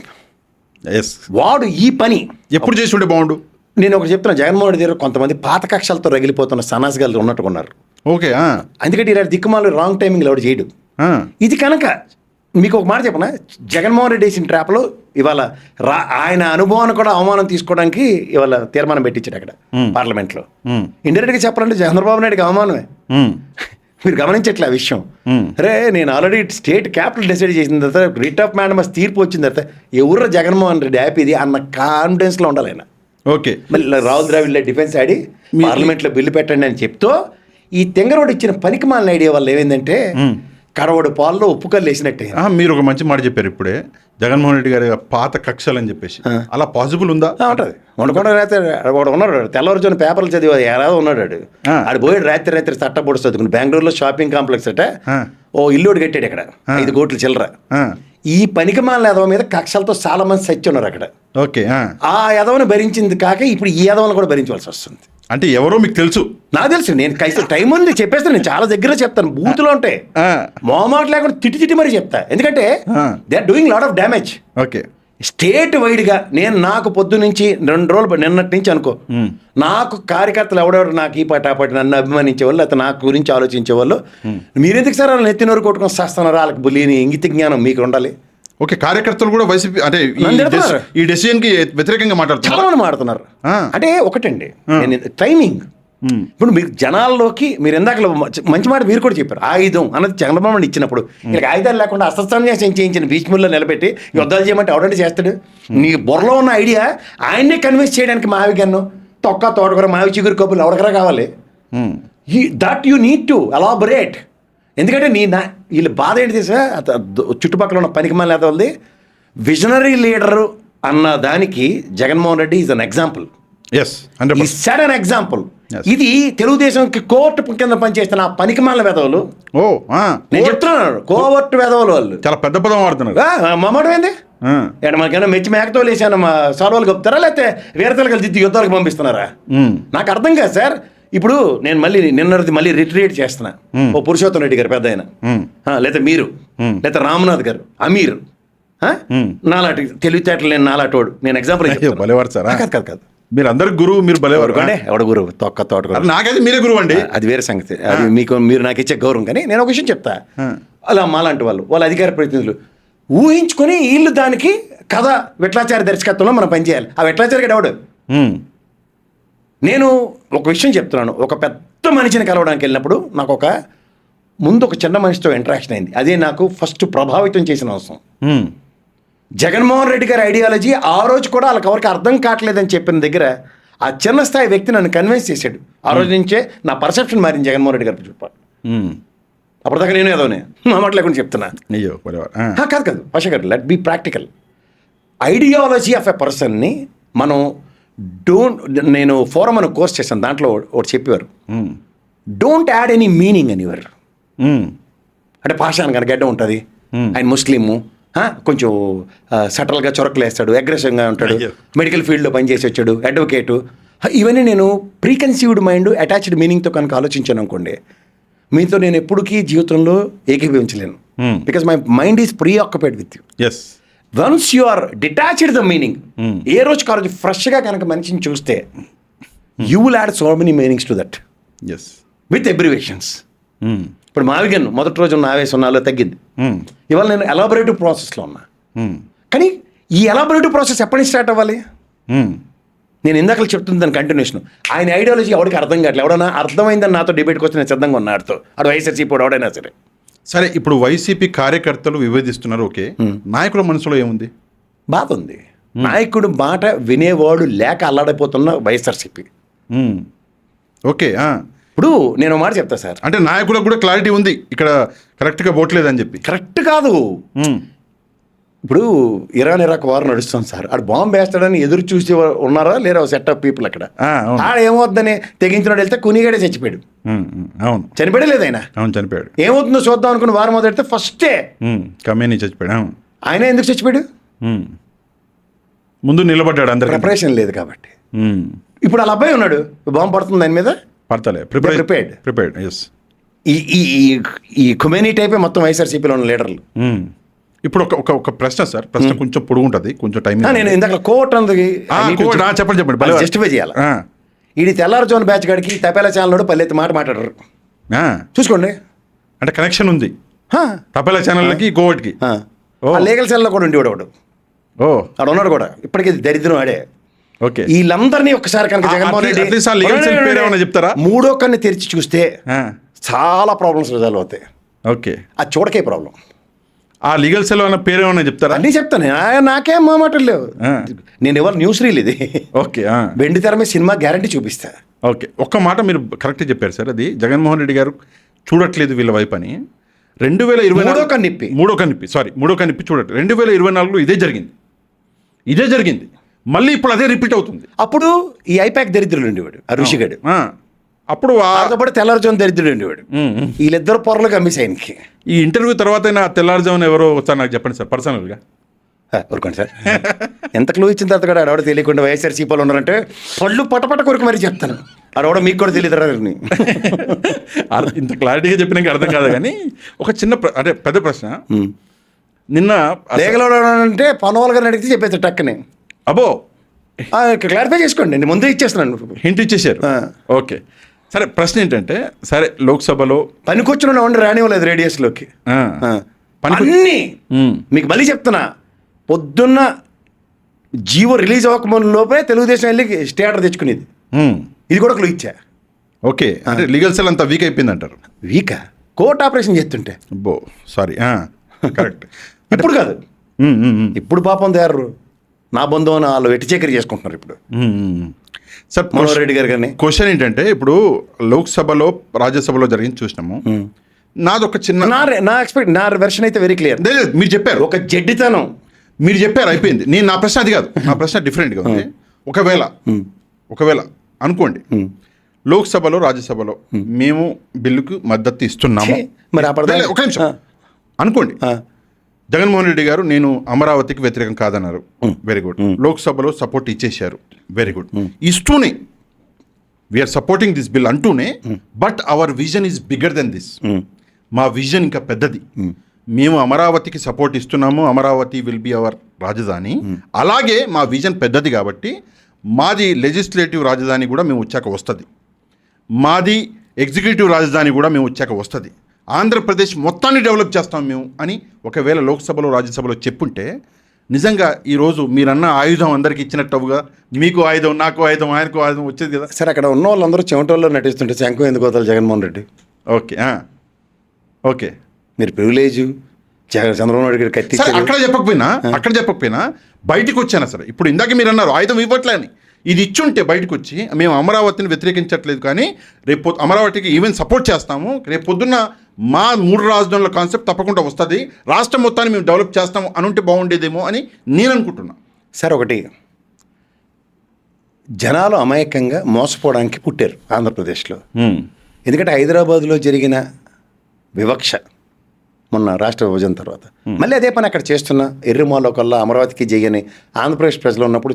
వాడు ఈ పని ఎప్పుడు చేసి ఉంటే బాగుండు. నేను ఒకటి చెప్తున్నా, జగన్మోహన్ రెడ్డి దగ్గర కొంతమంది పాత కక్షలతో రగిలిపోతున్న సన్నాస్ గారు ఉన్నట్టుకున్నారు. ఓకే, అందుకంటే ఇలా దిక్కుమాలు రాంగ్ టైమింగ్ ఎవడు చేయడు. ఇది కనుక మీకు ఒక మాట చెప్పనా, జగన్మోహన్ రెడ్డి వేసిన ట్రాప్లో ఇవాళ ఆయన అనుభవాన్ని కూడా అవమానం తీసుకోవడానికి ఇవాళ తీర్మానం పెట్టించాడు అక్కడ పార్లమెంట్లో. ఇండైరెక్ట్గా చెప్పాలంటే చంద్రబాబు నాయుడికి అవమానమే. మీరు గమనించట్లే ఆ విషయం. అరే, నేను ఆల్రెడీ స్టేట్ క్యాపిటల్ డిసైడ్ చేసిన తర్వాత రిట్ ఆఫ్ మ్యాండమస్ తీర్పు వచ్చిన తర్వాత ఎవరు జగన్మోహన్ రెడ్డి హ్యాపీది అన్న కాన్ఫిడెన్స్లో ఉండాలి ఆయన. ఓకే, మళ్ళీ రాహుల్ ద్రావిడ్ డిఫెన్స్ ఆడి పార్లమెంట్లో బిల్లు పెట్టండి అని చెప్తూ ఈ తెంగరోడు ఇచ్చిన పనికిమాలిన ఐడియా వల్ల ఏమైందంటే కడవడు పాల్లో ఉప్పు కళ్ళు వేసినట్టే. మీరు ఒక మంచి మాట చెప్పారు ఇప్పుడే, జగన్మోహన్ రెడ్డి గారి పాత కక్షలు అని చెప్పేసి. అలా పాసిబుల్ ఉందా? ఉంటుంది. ఉండకుండా రాత్రి వాడు ఉన్నాడు, తెల్లవారుజామున పేపర్లు చదివి ఎలా ఉన్నాడు ఆడు పోయాడు రాత్రి తట్టబొడి చదువుకుని బెంగళూరులో షాపింగ్ కాంప్లెక్స్ అట ఓ ఇల్లు కట్టాడు ఇక్కడ 5 కోట్లు చిల్లర. ఈ పనికిమాలిన ఎదవ మీద కక్షలతో చాలా మంది సచ్చి ఉన్నారు అక్కడ. ఓకే, ఆ ఎదవను భరించింది కాక ఇప్పుడు ఈ ఎదవను కూడా భరించవలసి వస్తుంది. అంటే ఎవరో మీకు తెలుసు? నాకు తెలుసు. నేను టైం ఉంది చెప్పేస్తాను. నేను చాలా దగ్గర చెప్తాను, బూతులో ఉంటాయి, మొహమాట లేకుండా తిట్టి మరీ చెప్తా. ఎందుకంటే they are doing lot of damage. Okay, state వైడ్గా నేను నాకు పొద్దు నుంచి 2 రోజులు నిన్నటి నుంచి అనుకో నాకు కార్యకర్తలు ఎవడెవడు నాకు ఈ పాట ఆ పాట నన్ను అభిమానించే వాళ్ళు లేకపోతే నాకు గురించి ఆలోచించే వాళ్ళు మీరెందుకు సార్ వాళ్ళని నెత్తినోరు కొట్టుకొని చేస్తున్నారు? వాళ్ళకి బుల్లిని ఇంగిత జ్ఞానం మీకు ఉండాలి. ఓకే, కార్యకర్తలు కూడా వైసీపీ అంటే ఈ డెసిషన్ కి వ్యతిరేకంగా మాట్లాడుతున్నారు, చాలా మంది మాట్లాడుతున్నారు. అంటే ఒకటండి టైమింగ్. ఇప్పుడు మీరు జనాల్లోకి మీరు ఇందాక మంచి మాట మీరు కూడా చెప్పారు, ఆయుధం అన్నది చంద్రబాబు నాయుడు ఇచ్చినప్పుడు ఇలా ఆయుధాలు లేకుండా అస్త్రసన్యాసం చేయించిన భీష్ముల్లో నిలబెట్టి యుద్ధాలు చేయమంటే ఎవడంటే చేస్తాడు? నీ బుర్రలో ఉన్న ఐడియా ఆయన్నే కన్విన్స్ చేయడానికి మావి గన్ను తొక్క తోటకూర మావి చిగురు కప్పులు ఎవరికరా కావాలి? That you need to elaborate. ఎందుకంటే వీళ్ళ బాధ ఏంటి తెలుసా? చుట్టుపక్కల ఉన్న పనికిమాలిన వాళ్ళది విజనరీ లీడరు అన్న దానికి Jaganmohan Reddy is an example. Sudden example. ఇది తెలుగుదేశంకి కోర్టు కింద పనిచేస్తున్న ఆ పనికిమాలిన వెధవలు. నేను చెప్తున్నాను, కోవర్టు వెధవలు వాళ్ళు. చాలా పెద్ద పదం వాడుతున్నారు. మమ్మడం ఏంది? మనకైనా మెచ్చి మేకతో లేసాను మా సాల్వాలు కప్పుతారా లేకపోతే వేరే దిద్ది యుద్ధాలకు పంపిస్తున్నారా? నాకు అర్థం కాదు సార్. ఇప్పుడు నేను మళ్ళీ రిట్రీట్ చేస్తున్నా. ఓ పురుషోత్తం రెడ్డి గారు పెద్ద ఆయన, లేదా మీరు, లేదా రామ్నాథ్ గారు, అమీర్, నాలాంటి తెలివితేటలు నేను నాలాటోడు. నేను ఎగ్జాంపుల్ కాదు. మీరు అందరు గురువు, మీరు బలేవారు. ఎవడ గురువు? తోట నాకైతే మీరే గురువు అండి. అది వేరే సంగతి. అది మీరు నాకు ఇచ్చే గౌరవం. కానీ నేను ఒక విషయం చెప్తా. అలా మాలాంటి వాళ్ళ అధికార ప్రతినిధులు ఊహించుకొని వీళ్ళు దానికి కథ విట్లాచారి దర్శకత్వంలో మనం పనిచేయాలి. ఆ విట్లాచారి గడ ఎవడు? నేను ఒక విషయం చెప్తున్నాను. ఒక పెద్ద మనిషిని కలవడానికి వెళ్ళినప్పుడు నాకు ముందు ఒక చిన్న మనిషితో ఇంటరాక్షన్ అయింది. అదే నాకు ఫస్ట్ ప్రభావితం చేసిన అవసరం. జగన్మోహన్ రెడ్డి గారి ఐడియాలజీ ఆ రోజు కూడా వాళ్ళకి ఎవరికి అర్థం కావట్లేదని చెప్పిన దగ్గర ఆ చిన్న స్థాయి వ్యక్తి నన్ను కన్విన్స్ చేశాడు. ఆ రోజు నుంచే నా పర్సెప్షన్ మారింది జగన్మోహన్ రెడ్డి గారి చుట్టూ. అప్పటిదాకా నేను ఏదోనే మాట లేకుండా చెప్తున్నా. కాదు పశ గారు, let be practical. Ideology of a పర్సన్ని మనం నేను ఫోరం అని కోర్స్ చేశాను. దాంట్లో ఒకటి చెప్పేవారు, డోంట్ యాడ్ ఎనీ మీనింగ్ అనేవారు. అంటే పాషాన్ కనుక గడ్డ ఉంటుంది, ఆయన ముస్లిము, కొంచెం సటల్గా చొరకలు వేస్తాడు, అగ్రెసివ్గా ఉంటాడు, మెడికల్ ఫీల్డ్లో పనిచేసి వచ్చాడు, అడ్వకేటు, ఇవన్నీ నేను ప్రీకన్సీవ్డ్ మైండ్ అటాచ్డ్ మీనింగ్తో కనుక ఆలోచించాను అనుకోండి, మీతో నేను ఎప్పటికీ జీవితంలో ఏకీభవించలేను. Because my mind is preoccupied with you. Once you are detached the meaning, ఏ రోజు కాలేజ్ ఫ్రెష్గా కనుక మనిషిని చూస్తే you will add so many meanings to that with abbreviations. ఇప్పుడు మావిగన్ మొదటి రోజు ఉన్న ఆవేశం నాలో తగ్గింది. ఇవాళ నేను ఎలాబొరేటివ్ ప్రాసెస్లో ఉన్నా. కానీ ఈ ఎలాబొరేటివ్ ప్రాసెస్ ఎప్పటి నుంచి స్టార్ట్ అవ్వాలి? నేను ఇందాక చెప్తుంది దాని కంటిన్యూషన్. ఆయన ఐడియాలజీ ఎవరికి అర్థం కావట్లేదు. ఎవడన్నా అర్థమైందని నాతో డిబేట్కి వస్తే నేను సిద్ధంగా ఉన్నా. ఆడితో ఆడు వైఎస్ఆర్సీపీ ఎవడైనా సరే. ఇప్పుడు వైసీపీ కార్యకర్తలు విభేదిస్తున్నారు. ఓకే, నాయకుల మనసులో ఏముంది? బాధ ఉంది. నాయకుడు మాట వినేవాడు లేక అల్లాడిపోతున్న వైఎస్ఆర్సీపీ. ఓకే, ఇప్పుడు నేను మాట చెప్తా సార్. అంటే నాయకులకు కూడా క్లారిటీ ఉంది ఇక్కడ కరెక్ట్గా పోవట్లేదని చెప్పి. కరెక్ట్ కాదు. ఇప్పుడు ఇరాక్ వార్ నడుస్తుంది సార్. ఆడు బాంబు వేస్తాడని ఎదురు చూసి ఉన్నారా లేరా సెట్ ఆఫ్ పీపుల్ అక్కడ. ఆడ ఏమవుతుందని తెగించినాడు వెళ్తే కునిగాడే చచ్చిపోయాడు. అవును, చనిపోయాడు లేదా ఆయన? అవును, చనిపోయాడు. ఏమవుతుందో చూద్దాం అనుకుని వారం మొదలెడితే ఫస్టే కమేని చచ్చిపోయాడు. ఆయన ఎందుకు చచ్చిపోయాడు? ముందు నిలబడ్డాడు, అందరు ప్రిపరేషన్ లేదు కాబట్టి. ఇప్పుడు వాళ్ళ అబ్బాయి ఉన్నాడు, బాంబు పడుతుంది దాని మీద, పడతలే, ప్రిపేర్డ్. ఈ ఖుమేనీ టైపే మొత్తం వైఎస్ఆర్సీపీలో ఉన్న లీడర్లు. ఇప్పుడు ఒక ప్రశ్న సార్, ప్రశ్న కొంచెం పొడుగుంటుంది, కొంచెం టైం. నేను ఇందాక కోర్ట్ అన్నది చెప్పండి, జస్టిఫై చేయాలి. ఇది తెల్లారుజోన్ బ్యాచ్ గడికి తపేలా ఛానల్ పల్లెత్తి మాట మాట్లాడరు. చూసుకోండి, అంటే కనెక్షన్ ఉంది తపేలా ఛానల్కి కోర్టుకి. లీగల్ సెల్లో కూడా ఉండి వాడు ఆడు ఉన్నాడు కూడా ఇప్పటికీ దరిద్రం ఆడే. ఓకే, వీళ్ళందరినీ ఒకసారి కనుక జగన్మోహన్ రెడ్డి చెప్తారా మూడో కన్ను తెరిచి చూస్తే చాలా ప్రాబ్లమ్స్ రిజాల్వ్ అవుతాయి. ఓకే, అది చూడకే ప్రాబ్లం. ఆ లీగల్ సెల్ అన్న పేరు ఏమన్నా చెప్తారా? అన్నీ చెప్తాను, నాకేం మాటలు లేవు. నేను ఎవరు న్యూస్ రీల్ ఇది. ఓకే, వెండి తెర మీద సినిమా గ్యారంటీ చూపిస్తా. ఓకే, ఒక్క మాట మీరు కరెక్ట్గా చెప్పారు సార్. అది జగన్మోహన్ రెడ్డి గారు చూడట్లేదు వీళ్ళ వైపు అని. 2020 మూడో కనిప్పి చూడట్లేదు. 2024లో ఇదే జరిగింది. మళ్ళీ ఇప్పుడు అదే రిపీట్ అవుతుంది. అప్పుడు ఈ ఐపాక్ దరిద్రుడు ఉండేవాడు, ఆ ఋషిగాడు. అప్పుడు వాళ్ళతో పాటు తెల్లారుజామున దరిద్రుడు ఉండేవాడు. వీళ్ళిద్దరు పొరలు కమ్మేసి ఆయనకి. ఈ ఇంటర్వ్యూ తర్వాత తెల్లారుజామున ఎవరో వచ్చారు నాకు చెప్పండి సార్ పర్సనల్గా. ఊరుకోండి సార్, ఎంత క్లూ ఇచ్చిన తర్వాత కూడా ఆడవాడు తెలియకుండా వైఎస్ఆర్సీపీలో ఉన్నారంటే పళ్ళు పటపట కొరకు మరి చెప్తాను. ఆడవాడు మీకు కూడా తెలియదురా. ఇంత క్లారిటీగా చెప్పినాక అర్థం కాదు. కానీ ఒక చిన్న అంటే పెద్ద ప్రశ్న. నిన్న లేగలో అంటే పనోలు గారిని అడిగితే చెప్పేది టక్కనే. అబ్బో, క్లారిఫై చేసుకోండి, నేను ముందే ఇచ్చేస్తున్నాను. హింట్ ఇచ్చేసారు. ఓకే సరే, ప్రశ్న ఏంటంటే, సరే లోక్సభలో పనికొచ్చిన ఉండి రానివ్వలేదు రేడియస్లోకి. అన్నీ మీకు మళ్ళీ చెప్తున్నా, పొద్దున్న జీవో రిలీజ్ అవ్వకముందు లోపే తెలుగుదేశం వెళ్ళి స్టే ఆర్డర్ తెచ్చుకునేది. ఇది కూడా క్లూ ఇచ్చా. ఓకే, అంటే లీగల్ సెల్ అంతా వీక్ అయిపోయింది అంటారు. వీకా? కోర్ట్ ఆపరేషన్ చేస్తుంటే. అబ్బో సారీ, కరెక్ట్. ఇప్పుడు కాదు, ఇప్పుడు పాపం తయారు నా బంధువు అని వాళ్ళు వెట్టి చేకరీ చేసుకుంటున్నారు ఇప్పుడు. సార్ మనోహర్ రెడ్డి గారు కానీ క్వశ్చన్ ఏంటంటే, ఇప్పుడు లోక్సభలో రాజ్యసభలో జరిగింది చూసినాము. నాదొక చిన్న నా వెర్షన్ అయితే వెరీ క్లియర్. మీరు చెప్పారు ఒక జడ్డితనం, మీరు చెప్పారు, అయిపోయింది. నా ప్రశ్న అది కాదు. నా ప్రశ్న డిఫరెంట్గా ఉంది. ఒకవేళ అనుకోండి, లోక్సభలో రాజ్యసభలో మేము బిల్లుకు మద్దతు ఇస్తున్నాము. మరి ఒక నిమిషం అనుకోండి, జగన్మోహన్ రెడ్డి గారు నేను అమరావతికి వ్యతిరేకం కాదన్నారు, వెరీ గుడ్. లోక్సభలో సపోర్ట్ ఇచ్చేశారు, వెరీ గుడ్. ఇస్తూనే వీఆర్ సపోర్టింగ్ దిస్ బిల్ అంటూనే, but our vision is bigger than this. మా విజన్ ఇంకా పెద్దది. మేము అమరావతికి సపోర్ట్ ఇస్తున్నాము, అమరావతి విల్ బి అవర్ రాజధాని. అలాగే మా విజన్ పెద్దది కాబట్టి మాది లెజిస్లేటివ్ రాజధాని కూడా మేము వచ్చాక వస్తుంది, మాది ఎగ్జిక్యూటివ్ రాజధాని కూడా మేము వచ్చాక వస్తుంది, ఆంధ్రప్రదేశ్ మొత్తాన్ని డెవలప్ చేస్తాం మేము అని ఒకవేళ లోక్సభలో రాజ్యసభలో చెప్పుంటే, నిజంగా ఈరోజు మీరన్న ఆయుధం అందరికి ఇచ్చినట్టుగా మీకు ఆయుధం, నాకు ఆయుధం, ఆయనకు ఆయుధం వచ్చేది కదా. సరే, అక్కడ ఉన్న వాళ్ళందరూ చెమటల్లో నటిస్తుంటే శంఖం ఎందుకు వదలు జగన్మోహన్ రెడ్డి? ఓకే మీరు ప్రివిలేజ్ చంద్రబాబు నాయుడు గారు కత్తి అక్కడ చెప్పకపోయినా బయటకు వచ్చాను సరే. ఇప్పుడు ఇందాక మీరు అన్నారు ఆయుధం ఇవ్వట్లే అని. ఇది ఇచ్చుంటే బయటకు వచ్చి మేము అమరావతిని వ్యతిరేకించట్లేదు, కానీ రేపు అమరావతికి ఈవెన్ సపోర్ట్ చేస్తాము, రేపు పొద్దున్న మా 3 రాజధానుల కాన్సెప్ట్ తప్పకుండా వస్తుంది, రాష్ట్రం మొత్తాన్ని మేము డెవలప్ చేస్తాము అని ఉంటే బాగుండేదేమో అని నేను అనుకుంటున్నా. సార్, ఒకటి, జనాలు అమాయకంగా మోసపోవడానికి పుట్టారు ఆంధ్రప్రదేశ్లో. ఎందుకంటే హైదరాబాద్లో జరిగిన వివక్ష మొన్న రాష్ట్ర విభజన తర్వాత మళ్ళీ అదే పని అక్కడ చేస్తున్న ఎర్రిమాలో కల్లా అమరావతికి జయని ఆంధ్రప్రదేశ్ ప్రజలు ఉన్నప్పుడు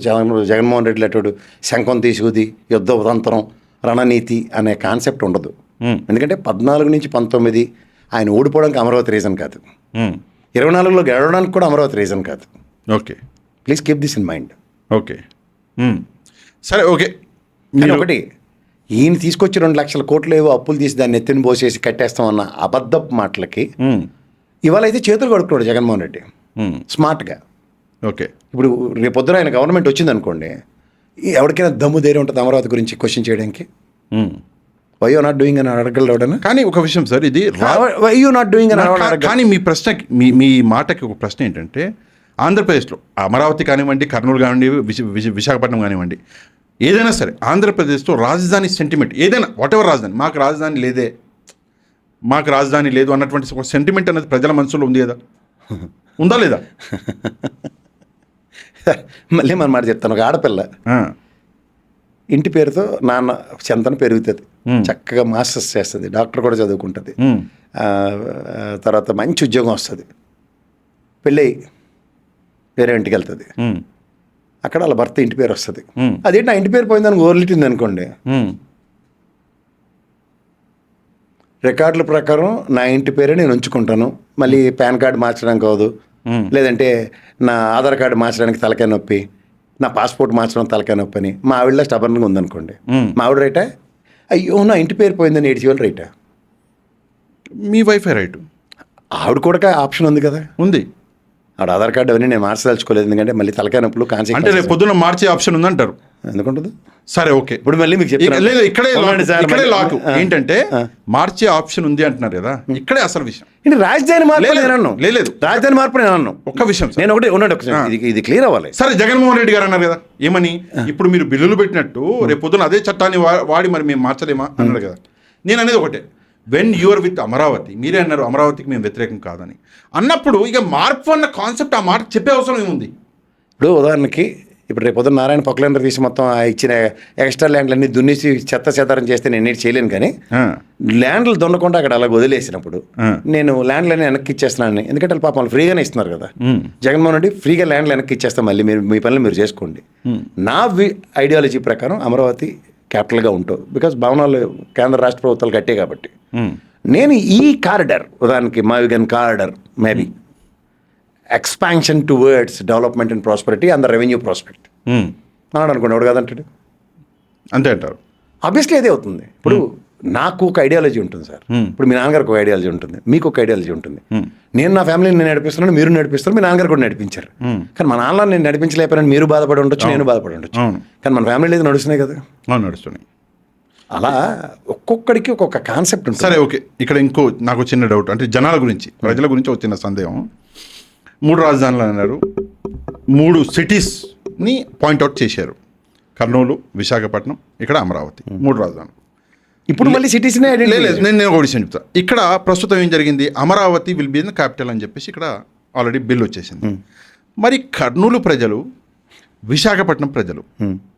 జగన్మోహన్ రెడ్డి లాంటి శంఖం తీసుకుది యుద్ధ ఉదంతరం రణనీతి అనే కాన్సెప్ట్ ఉండదు. ఎందుకంటే 14 నుంచి 19 ఆయన ఓడిపోవడానికి అమరావతి రీజన్ కాదు, 24లో గెలవడానికి కూడా అమరావతి రీజన్ కాదు. Okay, please keep this in mind. Okay సరే, ఓకే. ఒకటి, ఈయన తీసుకొచ్చి 2 లక్షల కోట్లు ఏవో అప్పులు తీసి దాన్ని ఎత్తిని పోసేసి కట్టేస్తామన్న అబద్ధపు మాటలకి ఇవాళ అయితే చేతులు కడుక్కున్నాడు జగన్మోహన్ రెడ్డి స్మార్ట్గా. ఓకే, ఇప్పుడు రేపొద్దున ఆయన గవర్నమెంట్ వచ్చింది అనుకోండి, ఎవరికైనా దమ్ము ధైర్యం ఉంటుంది అమరావతి గురించి క్వశ్చన్ చేయడానికి. వై యూ నాట్ డూయింగ్ అని అడగలవడనా? కానీ ఒక విషయం సార్, ఇది వై యూ నాట్ డూయింగ్ అని కానీ మీ ప్రశ్నకి మీ మాటకి ఒక ప్రశ్న ఏంటంటే, ఆంధ్రప్రదేశ్లో అమరావతి కానివ్వండి, కర్నూలు కానివ్వండి, విశాఖపట్నం కానివ్వండి, ఏదైనా సరే ఆంధ్రప్రదేశ్లో రాజధాని సెంటిమెంట్ ఏదైనా వాటెవర్ రాజధాని, మాకు రాజధాని లేదు అన్నటువంటి ఒక సెంటిమెంట్ అనేది ప్రజల మనసులో ఉంది కదా, ఉందా లేదా? మళ్ళీ మన మాట చెప్తాను, ఒక ఆడపిల్ల ఇంటి పేరుతో నాన్న చెంతన పెరుగుతుంది, చక్కగా మాస్టర్స్ చేస్తుంది, డాక్టర్ కూడా చదువుకుంటుంది, తర్వాత మంచి ఉద్యోగం వస్తుంది, పెళ్ళి వేరే ఇంటికి వెళ్తుంది, అక్కడ వాళ్ళ భర్త ఇంటి పేరు వస్తుంది. అదేంటి నా ఇంటి పేరు పోయిందని ఓర్లిటింది అనుకోండి, రికార్డుల ప్రకారం నా ఇంటి పేరే నేను ఉంచుకుంటాను, మళ్ళీ పాన్ కార్డు మార్చడానికి కాదు, లేదంటే నా ఆధార్ కార్డు మార్చడానికి తలకాయ నొప్పి, నా పాస్పోర్ట్ మార్చడం తలకాయ నొప్పి అని మా ఆవిడలో స్టబర్న్గా ఉందనుకోండి, మా ఆవిడ రైటా? అయ్యో నా ఇంటి పేరు పోయిందని ఏడ్చేవాళ్ళు రైటా? మీ వైఫే రైట్. ఆవిడ కూడా ఆప్షన్ ఉంది కదా, ఉంది. ఆవిడ ఆధార్ కార్డు అవన్నీ నేను మార్చదలుచుకోలేదు, ఎందుకంటే మళ్ళీ తలకాయ నొప్పులు అంటే రేపు పొద్దున్న మార్చే ఆప్షన్ ఉందంటారు. ఎందుకుంటుంది? సరే ఓకే, ఇప్పుడు మళ్ళీ మీకు చెప్తాను. లేదు ఇక్కడే అవునండి సార్, ఇక్కడే మళ్ళీ- లాకు ఏంటంటే మార్చే ఆప్షన్ ఉంది అంటున్నారు కదా, ఇక్కడే అసలు విషయం. ఇది రాజధాని మార్పు లేదు, నేను అన్నాను. లేదు. రాజధాని మార్పు నేను అన్నాను. ఒక్క విషయం సార్. నేను ఒకటి ఉన్నాడు ఇది క్లియర్ అవ్వాలి. సరే జగన్మోహన్ రెడ్డి గారు అన్నారు కదా, ఏమని ఇప్పుడు మీరు బిల్లులు పెట్టినట్టు రేపు పొద్దున అదే చట్టాన్ని వాడి మరి మేము మార్చలేమా అన్నారు కదా. నేను అనేది ఒకటే, వెన్ యూఆర్ విత్ అమరావతి, మీరే అన్నారు అమరావతికి మేము వ్యతిరేకం కాదని అన్నప్పుడు ఇక మార్పు అన్న కాన్సెప్ట్ ఆ మాట చెప్పే అవసరం ఏముంది? ఇప్పుడు ఉదాహరణకి ఇప్పుడు రేపు పొద్దున్న నారాయణ పొక్కలేందర్ తీసి మొత్తం ఆ ఇచ్చిన ఎక్స్ట్రా ల్యాండ్లన్నీ దున్నేసి చెత్త చెదారం చేస్తే నేను ఏటి చేయలేను, కానీ ల్యాండ్లు దున్నకుండా అక్కడ అలా వదిలేసినప్పుడు నేను ల్యాండ్లన్నీ వెనక్కి ఇచ్చేస్తున్నాను. ఎందుకంటే వాళ్ళు పాపం వాళ్ళు ఫ్రీగానే ఇస్తున్నారు కదా. జగన్మోహన్ రెడ్డి ఫ్రీగా ల్యాండ్లు వెనక్కి ఇచ్చేస్తాం, మళ్ళీ మీరు మీ పనులు మీరు చేసుకోండి. నా ఐడియాలజీ ప్రకారం అమరావతి క్యాపిటల్గా ఉంటావు, బికాస్ భవనాలు కేంద్ర రాష్ట్ర ప్రభుత్వాలు కట్టే కాబట్టి. నేను ఈ కారిడార్ ఉదాహరణకి Mavigan corridor maybe expansion towards development and prosperity and the revenue prospect అన్నాడు అనుకోండి, ఎవడు కాదంటాడు? అంతే అంటారు. ఆబ్వియస్లీ అదే అవుతుంది. ఇప్పుడు నాకు ఒక ఐడియాలజీ ఉంటుంది సార్. ఇప్పుడు మీ నాన్నగారికి ఒక ఐడియాలజీ ఉంటుంది, మీకు ఒక ఐడియాలజీ ఉంటుంది. నేను నా ఫ్యామిలీని నేను నడిపిస్తున్నాను, మీరు నడిపిస్తారు, మీ నాన్నగారు కూడా నడిపించారు. కానీ మా నాన్న నేను నడిపించలేకపోయాను, మీరు బాధపడి ఉండొచ్చు, నేను బాధపడి ఉండొచ్చు. కానీ మన ఫ్యామిలీ అయితే నడుస్తున్నాయి కదా. నడుస్తున్నాయి. అలా ఒక్కొక్కడికి ఒక్కొక్క కాన్సెప్ట్ ఉంటుంది. సరే ఓకే, ఇక్కడ ఇంకో నాకు చిన్న డౌట్, అంటే జనాల గురించి, ప్రజల గురించి వచ్చిన సందేహం. 3 రాజధానులు అన్నారు, 3 సిటీస్ని పాయింట్అవుట్ చేశారు, కర్నూలు, విశాఖపట్నం, ఇక్కడ అమరావతి, 3 రాజధానులు. ఇప్పుడు మళ్ళీ సిటీస్నే లేదు, నేను ఒక విషయం చెప్తా. ఇక్కడ ప్రస్తుతం ఏం జరిగింది, Amaravati will be the capital అని చెప్పేసి ఇక్కడ ఆల్రెడీ బిల్ వచ్చేసింది. మరి కర్నూలు ప్రజలు, విశాఖపట్నం ప్రజలు,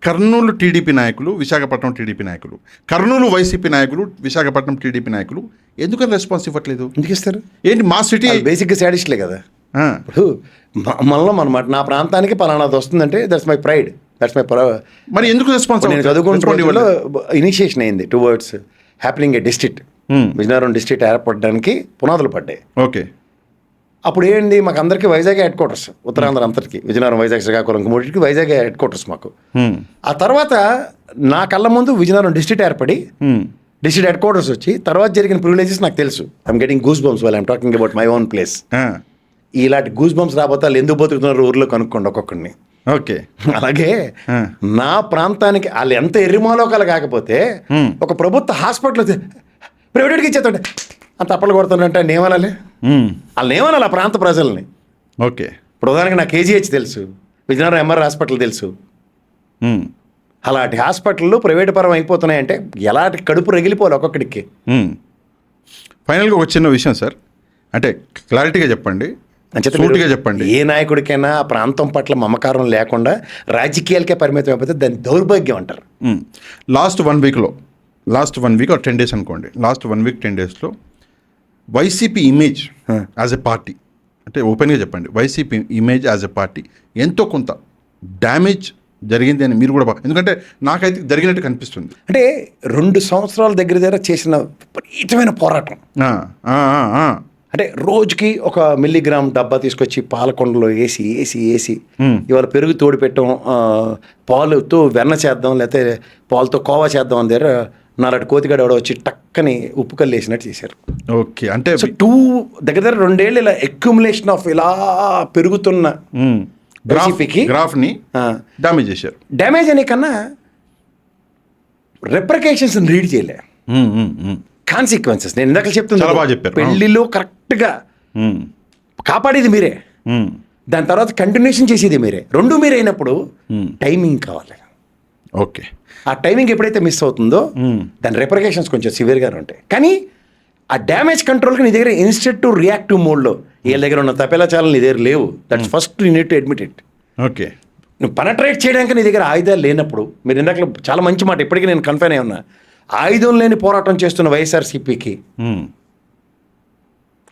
కర్నూలు టీడీపీ నాయకులు, విశాఖపట్నం టీడీపీ నాయకులు, కర్నూలు వైసీపీ నాయకులు, విశాఖపట్నం టీడీపీ నాయకులు ఎందుకని రెస్పాన్స్ ఇవ్వట్లేదు? ఎందుకు ఇస్తారు? ఏంటి మా సిటీ బేసిక్గా సాడిస్ట్లే కదా. ఇప్పుడు మనలో అనమాట, నా ప్రాంతానికి పలానాది వస్తుందంటే that's my pride, that's my మరి ఎందుకు రెస్పాన్స్? నేను చదువుకుంటున్న ఇనిషియేషన్ అయింది టువర్డ్స్ హ్యాపెనింగ్ ఏ డిస్ట్రిక్ట్, విజయనగరం డిస్ట్రిక్ట్ ఏర్పడడానికి పునాదులు పడ్డాయి. ఓకే, అప్పుడు ఏంటి, మాకు అందరికీ వైజాగ్ హెడ్ క్వార్టర్స్, ఉత్తరాంధ్ర అంతటికి, విజయనగరం, వైజాగ్, శ్రీకాకుళం, మూడింటికి వైజాగ్ హెడ్ క్వార్టర్స్ మాకు. ఆ తర్వాత నా కళ్ళ ముందు విజయనగరం డిస్ట్రిక్ట్ ఏర్పడి డిస్ట్రిక్ట్ హెడ్ క్వార్టర్స్ వచ్చి తర్వాత జరిగిన ప్రివిలేజెస్ నాకు తెలుసు. I'm getting goose bumps while I'm talking about my own place. ఇలాంటి గూస్ బంప్స్ రాబోతే వాళ్ళు ఎందుకు బతుకుతున్నారు ఊర్లో కనుక్కోండి ఒక్కొక్కడిని. ఓకే, అలాగే నా ప్రాంతానికి వాళ్ళు ఎంత ఎర్రిమాలోకాలు కాకపోతే ఒక ప్రభుత్వ హాస్పిటల్ ప్రైవేట్కి ఇచ్చేస్తుంటే అంత అప్పలు కొడుతుందంటే ఏమనాలి? వాళ్ళని ఏమనాలి ఆ ప్రాంత ప్రజల్ని? ఓకే, ఇప్పుడు ఉదాహరణకి నాకు కేజీహెచ్ తెలుసు, విజయనగరం ఎంఆర్ హాస్పిటల్ తెలుసు. అలాంటి హాస్పిటళ్ళు ప్రైవేట్ పరం అయిపోతున్నాయంటే ఎలాంటి కడుపు రగిలిపోవాలి ఒక్కొక్కడికి. ఫైనల్గా ఒక చిన్న విషయం సార్, అంటే క్లారిటీగా చెప్పండి, సూటిగా చెప్పండి. ఏ నాయకుడికైనా ఆ ప్రాంతం పట్ల మమకారం లేకుండా రాజకీయాలకే పరిమితం అయిపోతే దాన్ని దౌర్భాగ్యం అంటారు. లాస్ట్ 1 వీక్ ఆర్ 10 డేస్ అనుకోండి, లాస్ట్ 1 వీక్ 10 డేస్లో YCP image as a party, అంటే ఓపెన్గా చెప్పండి, YCP image as a party ఎంతో కొంత డ్యామేజ్ జరిగింది అని మీరు కూడా, ఎందుకంటే నాకైతే జరిగినట్టు కనిపిస్తుంది. అంటే 2 సంవత్సరాల దగ్గర చేసిన విపరీతమైన పోరాటం. అంటే రోజుకి 1 మిల్లీగ్రామ్ డబ్బా తీసుకొచ్చి పాలకొండలో వేసి ఇవాళ పెరుగు తోడు పెట్టడం, పాలుతో వెన్న చేద్దాం, లేకపోతే పాలతో కోవా చేద్దాం అని దగ్గర నాలాంటి కోతిగాడు ఎవడో వచ్చి టక్కని ఉప్పు కల్లు వేసినట్టు చేశారు. ఓకే, అంటే దగ్గర 2 ఏళ్ళు ఇలా అక్యుములేషన్ ఆఫ్ ఇలా పెరుగుతున్న గ్రాఫ్ని డ్యామేజ్ చేశారు. డ్యామేజ్ అనే కన్నా రెప్రికేషన్స్ రీడ్ చేయలే, కాన్సిక్వెన్సెస్. నేను ఇందాక చెప్తున్నా, పెళ్లిలో కరెక్ట్గా కాపాడేది మీరే, దాని తర్వాత కంటిన్యూషన్ చేసేది మీరే, 2 మీరే అయినప్పుడు టైమింగ్ కావాలి. ఓకే, ఆ టైమింగ్ ఎప్పుడైతే మిస్ అవుతుందో దాని రెప్రికేషన్స్ కొంచెం సివియర్గానే ఉంటాయి. కానీ ఆ డ్యామేజ్ కంట్రోల్కి నీ దగ్గర ఇన్స్టెడ్ టు రియాక్టివ్ మోడ్లో వీళ్ళ దగ్గర ఉన్న తపేలా చాలా నీ దగ్గర లేవు. That's first you need to admit it. Okay, నువ్వు పెనట్రేట్ చేయడానికి నీ దగ్గర ఆయుధాలు లేనప్పుడు, మీరు ఇందాక చాలా మంచి మాట, ఇప్పటికీ నేను కన్ఫైన్ అయి ఉన్నా, ఆయుధం లేని పోరాటం చేస్తున్న వైఎస్ఆర్సీపీకి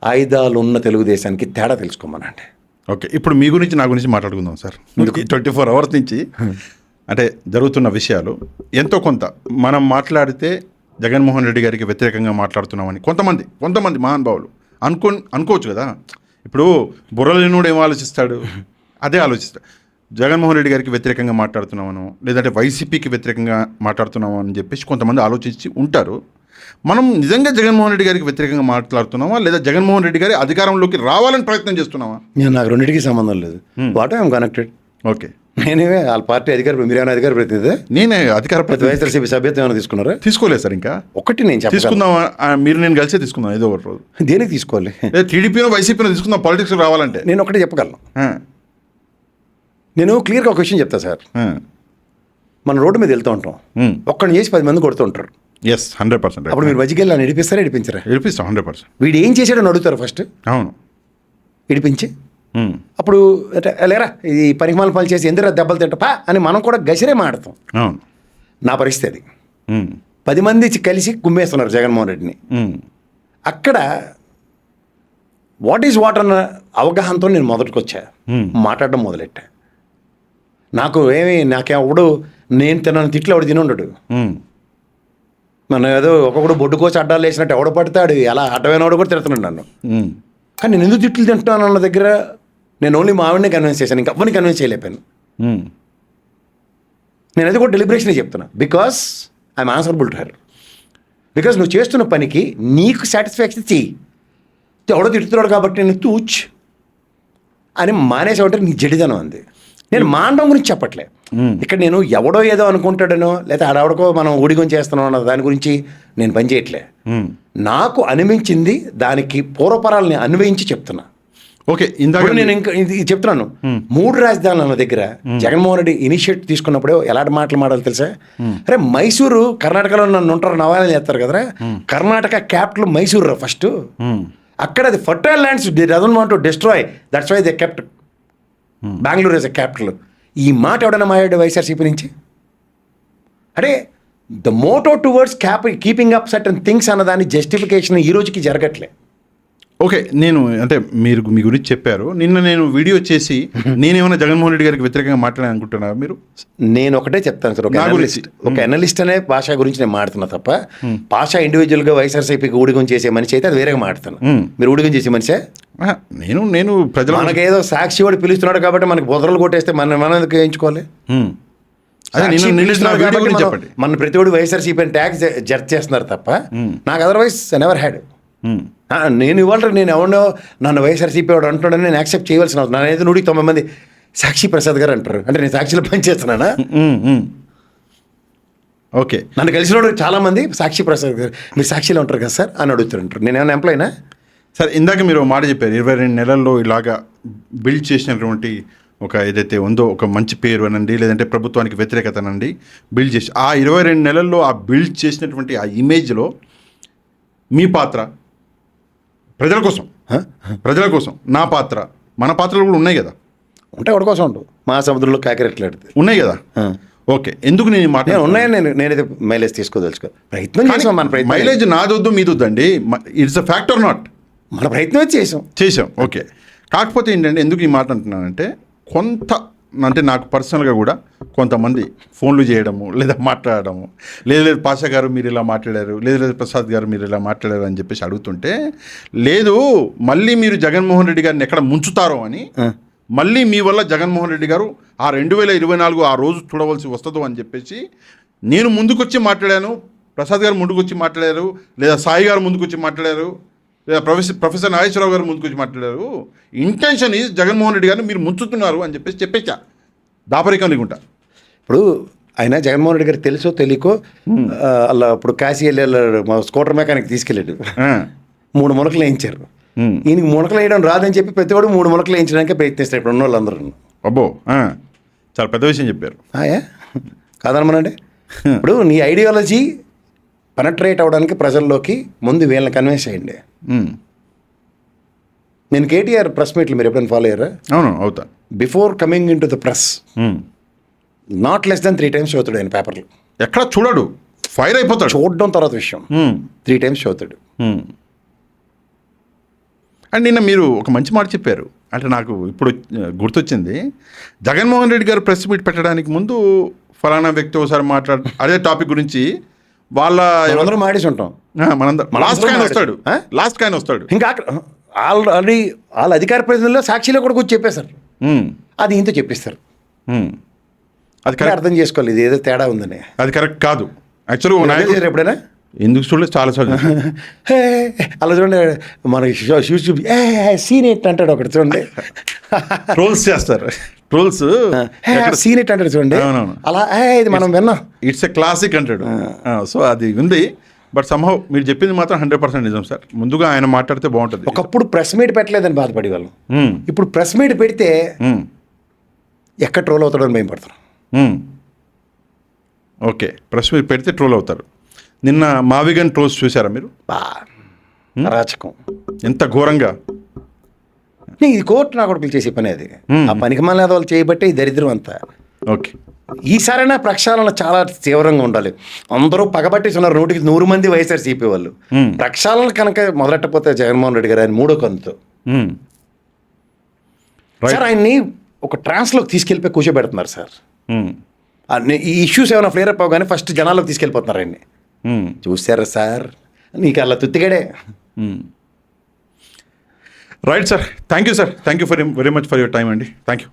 ఆయుధాలు ఉన్న తెలుగుదేశానికి తేడా తెలుసుకోమనండి. ఓకే, ఇప్పుడు మీ గురించి నా గురించి మాట్లాడుకుందాం సార్. 24 అవర్స్ నుంచి అంటే జరుగుతున్న విషయాలు ఎంతో కొంత మనం మాట్లాడితే జగన్మోహన్ రెడ్డి గారికి వ్యతిరేకంగా మాట్లాడుతున్నామని కొంతమంది మహానుభావులు అనుకోవచ్చు కదా. ఇప్పుడు బుర్రలేనుడు ఏం ఆలోచిస్తాడు, అదే ఆలోచిస్తాడు. జగన్మోహన్ రెడ్డి గారికి వ్యతిరేకంగా మాట్లాడుతున్నామను, లేదంటే వైసీపీకి వ్యతిరేకంగా మాట్లాడుతున్నాము అని చెప్పేసి కొంతమంది ఆలోచించి ఉంటారు. మనం నిజంగా జగన్మోహన్ రెడ్డి గారికి వ్యతిరేకంగా మాట్లాడుతున్నామా, లేదా జగన్మోహన్ రెడ్డి గారి అధికారంలోకి రావాలని ప్రయత్నం చేస్తున్నామా? నాకు రెండింటికి సంబంధం లేదు. What I'm connected. ఓకే, నేనేమే వాళ్ళ పార్టీ మీరేమైనా అధికార ప్రతినిధి? నేనే అధికార ప్రతి వైఎస్ఆర్సీపీ సభ్యత్వం ఏమైనా తీసుకున్నారా? తీసుకోలేదు సార్. ఇంకా ఒకటి నేను చెప్పాను, తీసుకుందాం. మీరు నేను కలిసే తీసుకుందాం ఏదో ఒక రోజు. దేనికి తీసుకోవాలి? టీడీపీనో వైసీపీనో తీసుకుందాం పాలిటిక్స్ రావాలంటే. నేను ఒకటి చెప్పగలను. నేను క్లియర్గా ఒక విషయం చెప్తా సార్. మనం రోడ్డు మీద వెళ్తూ ఉంటాం, ఒక్కడిని చేసి 10 మంది కొడుతుంటారు. ఎస్, 100%. అప్పుడు మీరు మధ్యకి వెళ్ళి నడిపిస్తారా ఇడిపించరా? ఇడిపిస్తాం 100%. వీడు ఏం చేశాడని అడుగుతారు ఫస్ట్. అవును, ఇడిపించి అప్పుడు లేరా ఈ పరిమాణ పనులు చేసి ఎందుకు దెబ్బలు తింటా అని మనం కూడా గసిరే మాడతాం. అవును, నా పరిస్థితి అది. 10 మంది కలిసి కుమ్మేస్తున్నారు జగన్మోహన్ రెడ్డిని. అక్కడ వాట్ ఈజ్ వాట్ అన్న అవగాహనతో నేను మొదటికి వచ్చా, మాట్లాడడం మొదలెట్టా. నాకెవడు నేను తిన్నాను తిట్లు ఎవడు తిని ఉండడు. మనం ఏదో ఒక్కొక్కడు బొడ్డు కోసి అడ్డాలు వేసినట్టు ఎవడ పడతాడు, అలా అడ్డమైనవాడు కూడా తిడుతున్నాడు నన్ను. కానీ నేను ఎందుకు తిట్లు తింటున్నాను అన్న దగ్గర నేను ఓన్లీ మా ఆవిడని కన్విన్స్ చేశాను, ఇంకా అవ్వని కన్విన్స్ చేయలేపాను. నేను అది కూడా డెలిబరేషనే చెప్తున్నా, because I'm answerable to her. Because నువ్వు చేస్తున్న పనికి నీకు సాటిస్ఫాక్షన్ చెయ్యి. ఎవడో తిడుతున్నాడు కాబట్టి నేను తూచ్ అని మానేసావంటే నీ జడిదనం అంది. నేను మానడం గురించి చెప్పట్లే ఇక్కడ. నేను ఎవడో ఏదో అనుకుంటాడనో లేదా ఆడవడకో మనం ఊడిగం చేస్తున్నాం అన్న దాని గురించి నేను పని చేయట్లే. నాకు అనిపించింది దానికి పూర్వపరాలని అన్వయించి చెప్తున్నా. ఓకే, ఇందాక నేను ఇంకా ఇది చెప్తున్నాను. 3 రాజధానులు అన్న దగ్గర జగన్మోహన్ రెడ్డి ఇనిషియేటివ్ తీసుకున్నప్పుడే ఎలాంటి మాటలు మాడాలి తెలుసా? అరే మైసూరు కర్ణాటకలో నన్ను ఉంటారు నవాలని చేస్తారు కదరా, కర్ణాటక క్యాపిటల్ మైసూరు ఫస్ట్. అక్కడ అది fertile lands, they doesn't want to destroy, that's why they kept Bengaluru as a capital. ఈ మాట ఎవడన్నా మాట్లాడే వైఎస్ఆర్సీపీ నుంచి? అంటే the motto towards keeping up certain things అన్నదాన్ని జస్టిఫికేషన్ ఈ రోజుకి జరగట్లే. ఓకే, నేను అంటే మీరు మీ గురించి చెప్పారు. నిన్న నేను వీడియో చేసి నేనేమైనా జగన్మోహన్ రెడ్డి గారికి వ్యతిరేకంగా మాట్లాడాను అనుకుంటున్నారు మీరు? నేను ఒకటే చెప్తాను సార్, ఒక అనలిస్ట్ అనే భాష గురించి నేను మాడుతున్నా తప్ప భాష ఇండివిజువల్గా వైఎస్ఆర్సీపీకి ఊడిగం చేసే మనిషి అయితే అది వేరేగా మాడుతాను. మీరు ఊడిగం చేసే మనిషే? నేను ప్రజలు మనకేదో సాక్షి వాడు పిలుస్తున్నాడు కాబట్టి మనకి బొదరలు కొట్టేస్తే మనం ఎందుకు వేయించుకోవాలి? మన ప్రతివాడు వైఎస్ఆర్సీపీ అని ట్యాక్స్ జడ్జ్ చేస్తున్నారు తప్ప నాకు అదర్వైజ్ నెవర్ హ్యాడ్. నేను ఇవాళ నేను ఎవరినో నన్ను వైఎస్ఆర్సీపీ వాడు అంటున్నాడని నేను యాక్సెప్ట్ చేయవలసిన అవసరం. నన్ను 190 మంది సాక్షి ప్రసాద్ గారు అంటారు అంటే నేను సాక్షిలో పనిచేస్తున్నానా? ఓకే, నన్ను కలిసినోడు చాలామంది సాక్షి ప్రసాద్ గారు మీరు సాక్షిలో ఉంటారు కదా సార్ అని అడుగుతుంటారు. నేను ఏమైనా ఎంప్లాయినా? సార్, ఇందాక మీరు మాట చెప్పారు 22 నెలల్లో ఇలాగా బిల్డ్ చేసినటువంటి ఒక ఏదైతే ఉందో ఒక మంచి పేరు అనండి, లేదంటే ప్రభుత్వానికి వ్యతిరేకత అనండి, బిల్డ్ చేసి ఆ 22 నెలల్లో ఆ బిల్డ్ చేసినటువంటి ఆ ఇమేజ్లో మీ పాత్ర ప్రజల కోసం నా పాత్ర, మన పాత్రలు కూడా ఉన్నాయి కదా? ఉంటే ఒకటి కోసం ఉండు, మా సముద్రంలో కాకిరెట్లాడితే ఉన్నాయి కదా. ఓకే, ఎందుకు నేను మాట ఉన్నాయని నేనైతే మైలేజ్ తీసుకోదలుచుకో ప్రయత్నం చేసాం. మన ప్రయత్నం మైలేజ్ నాదొద్దు మీదొద్దు అండి, it's a fact are not? మన ప్రయత్నం చేసాం. ఓకే, కాకపోతే ఏంటంటే ఎందుకు ఈ మాట అంటున్నానంటే కొంత అంటే నాకు పర్సనల్గా కూడా కొంతమంది ఫోన్లు చేయడము లేదా మాట్లాడడము, లేదు పాషా గారు మీరు ఇలా మాట్లాడారు, లేదు ప్రసాద్ గారు మీరు ఇలా మాట్లాడారు అని చెప్పేసి అడుగుతుంటే, లేదు మళ్ళీ మీరు జగన్మోహన్ రెడ్డి గారిని ఎక్కడ ముంచుతారో అని, మళ్ళీ మీ వల్ల జగన్మోహన్ రెడ్డి గారు ఆ 2024 ఆ రోజు చూడవలసి వస్తుందో అని చెప్పేసి నేను ముందుకొచ్చి మాట్లాడాను, ప్రసాద్ గారు ముందుకొచ్చి మాట్లాడారు, లేదా సాయి గారు ముందుకొచ్చి మాట్లాడారు, లేదా ప్రొఫెసర్ నాగేశ్వరరావు గారు ముందుకొచ్చి మాట్లాడారు. ఇంటెన్షన్ ఈజ్ జగన్మోహన్ రెడ్డి గారిని మీరు ముంచుతున్నారు అని చెప్పేసా దాపరికం లేకుండా. ఇప్పుడు ఆయన జగన్మోహన్ రెడ్డి గారికి తెలుసో తెలియకో అలా ఇప్పుడు కాశీ వెళ్ళాడు, మా స్కూటర్ మెకానిక్ తీసుకెళ్ళాడు, 3 మునకలు వేయించారు. ఈయనకి మునకలు వేయడం రాదని చెప్పి ప్రతివాడు 3 మునకలు వేయించడానికి ప్రయత్నిస్తారు ఇప్పుడు ఉన్న వాళ్ళందరూ. అబ్బో, చాలా పెద్ద విషయం చెప్పారు. కాదనమనండి. ఇప్పుడు నీ ఐడియాలజీ పెనట్రేట్ అవ్వడానికి ప్రజల్లోకి ముందు వీళ్ళని కన్విన్స్ చేయండి. నేను కేటీఆర్ ప్రెస్ మీట్లు మీరు ఎప్పుడైనా ఫాలో అయ్యారా? అవును, అవుతా. Before coming in to the press not less than 3 times చదువుతాడు ఆయన పేపర్లు. ఎక్కడ చూడడు, ఫైర్ అయిపోతాడు. చూడడం తర్వాత విషయం, 3 times చదువుతాడు. అండ్ నిన్న మీరు ఒక మంచి మాట చెప్పారు, అంటే నాకు ఇప్పుడు గుర్తొచ్చింది. జగన్మోహన్ రెడ్డి గారు ప్రెస్ మీట్ పెట్టడానికి ముందు ఫలానా వ్యక్తి ఒకసారి అదే టాపిక్ గురించి అందరం మాడేసి ఉంటాం. లాస్ట్ కాయన వస్తాడు. ఇంకా ఆల్రెడీ వాళ్ళ అధికార ప్రతినిధుల్లో సాక్షిలో కూడా కూర్చొని చెప్పేశారు, అది ఇంత చెప్పిస్తారు. అది అర్థం చేసుకోవాలి, ఇది ఏదో తేడా ఉందని. అది కరెక్ట్ కాదు యాక్చువల్గా. ఎప్పుడైనా ఎందుకు చూడలేదు, చాలాసార్లు. అలా చూడండి, మనకి చూసి సీన్ ఏంటి అంటాడు ఒకటి, చూడండి ట్రోల్స్ చేస్తారు. ట్రోల్స్ సీన్ ఇట్ అంటారు చూడండి, అవునవును. అలా ఇది మనం విన్నాం. ఇట్స్ ఎ క్లాసిక్ అంటాడు. సో అది ఉంది. బట్ సమ్హౌ మీరు చెప్పింది మాత్రం 100% నిజం సార్. ముందుగా ఆయన మాట్లాడితే బాగుంటుంది. ఒకప్పుడు ప్రెస్ మీట్ పెట్టలేదని బాధపడే వాళ్ళు, ఇప్పుడు ప్రెస్ మీట్ పెడితే ఎక్కడ ట్రోల్ అవుతాడని మేము పడుతున్నాం. ఓకే, ప్రెస్ మీట్ పెడితే ట్రోల్ అవుతారు. నిన్న మావిగన్ ట్రోల్స్ చూసారా మీరు? అరాచకం ఎంత ఘోరంగా. ఇది కోర్టు నా కొడుకులు చేసే పని అది. ఆ పనికి మళ్ళీ వాళ్ళు చేయబట్టే ఈ దరిద్రం అంతా. ఓకే, ఈసారైనా ప్రక్షాళన చాలా తీవ్రంగా ఉండాలి. అందరూ పగబట్టేస్తున్నారు 100 మంది వైఎస్ఆర్సీపీ వాళ్ళు. ప్రక్షాళన కనుక మొదలెట్టపోతే జగన్మోహన్ రెడ్డి గారు ఆయన 3వ కంతు సార్ ఆయన్ని ఒక ట్రాన్స్లోకి తీసుకెళ్ళిపోయి కూర్చోబెడుతున్నారు సార్. ఈ ఇష్యూస్ ఏమైనా ఫ్లేర్ అప్ అవగానే ఫస్ట్ జనాల్లోకి తీసుకెళ్ళిపోతున్నారు ఆయన్ని. చూసారా సార్, నీకు అలా తుత్తిగడే. Right sir, thank you sir, thank you very much for your time అండి. Thank you.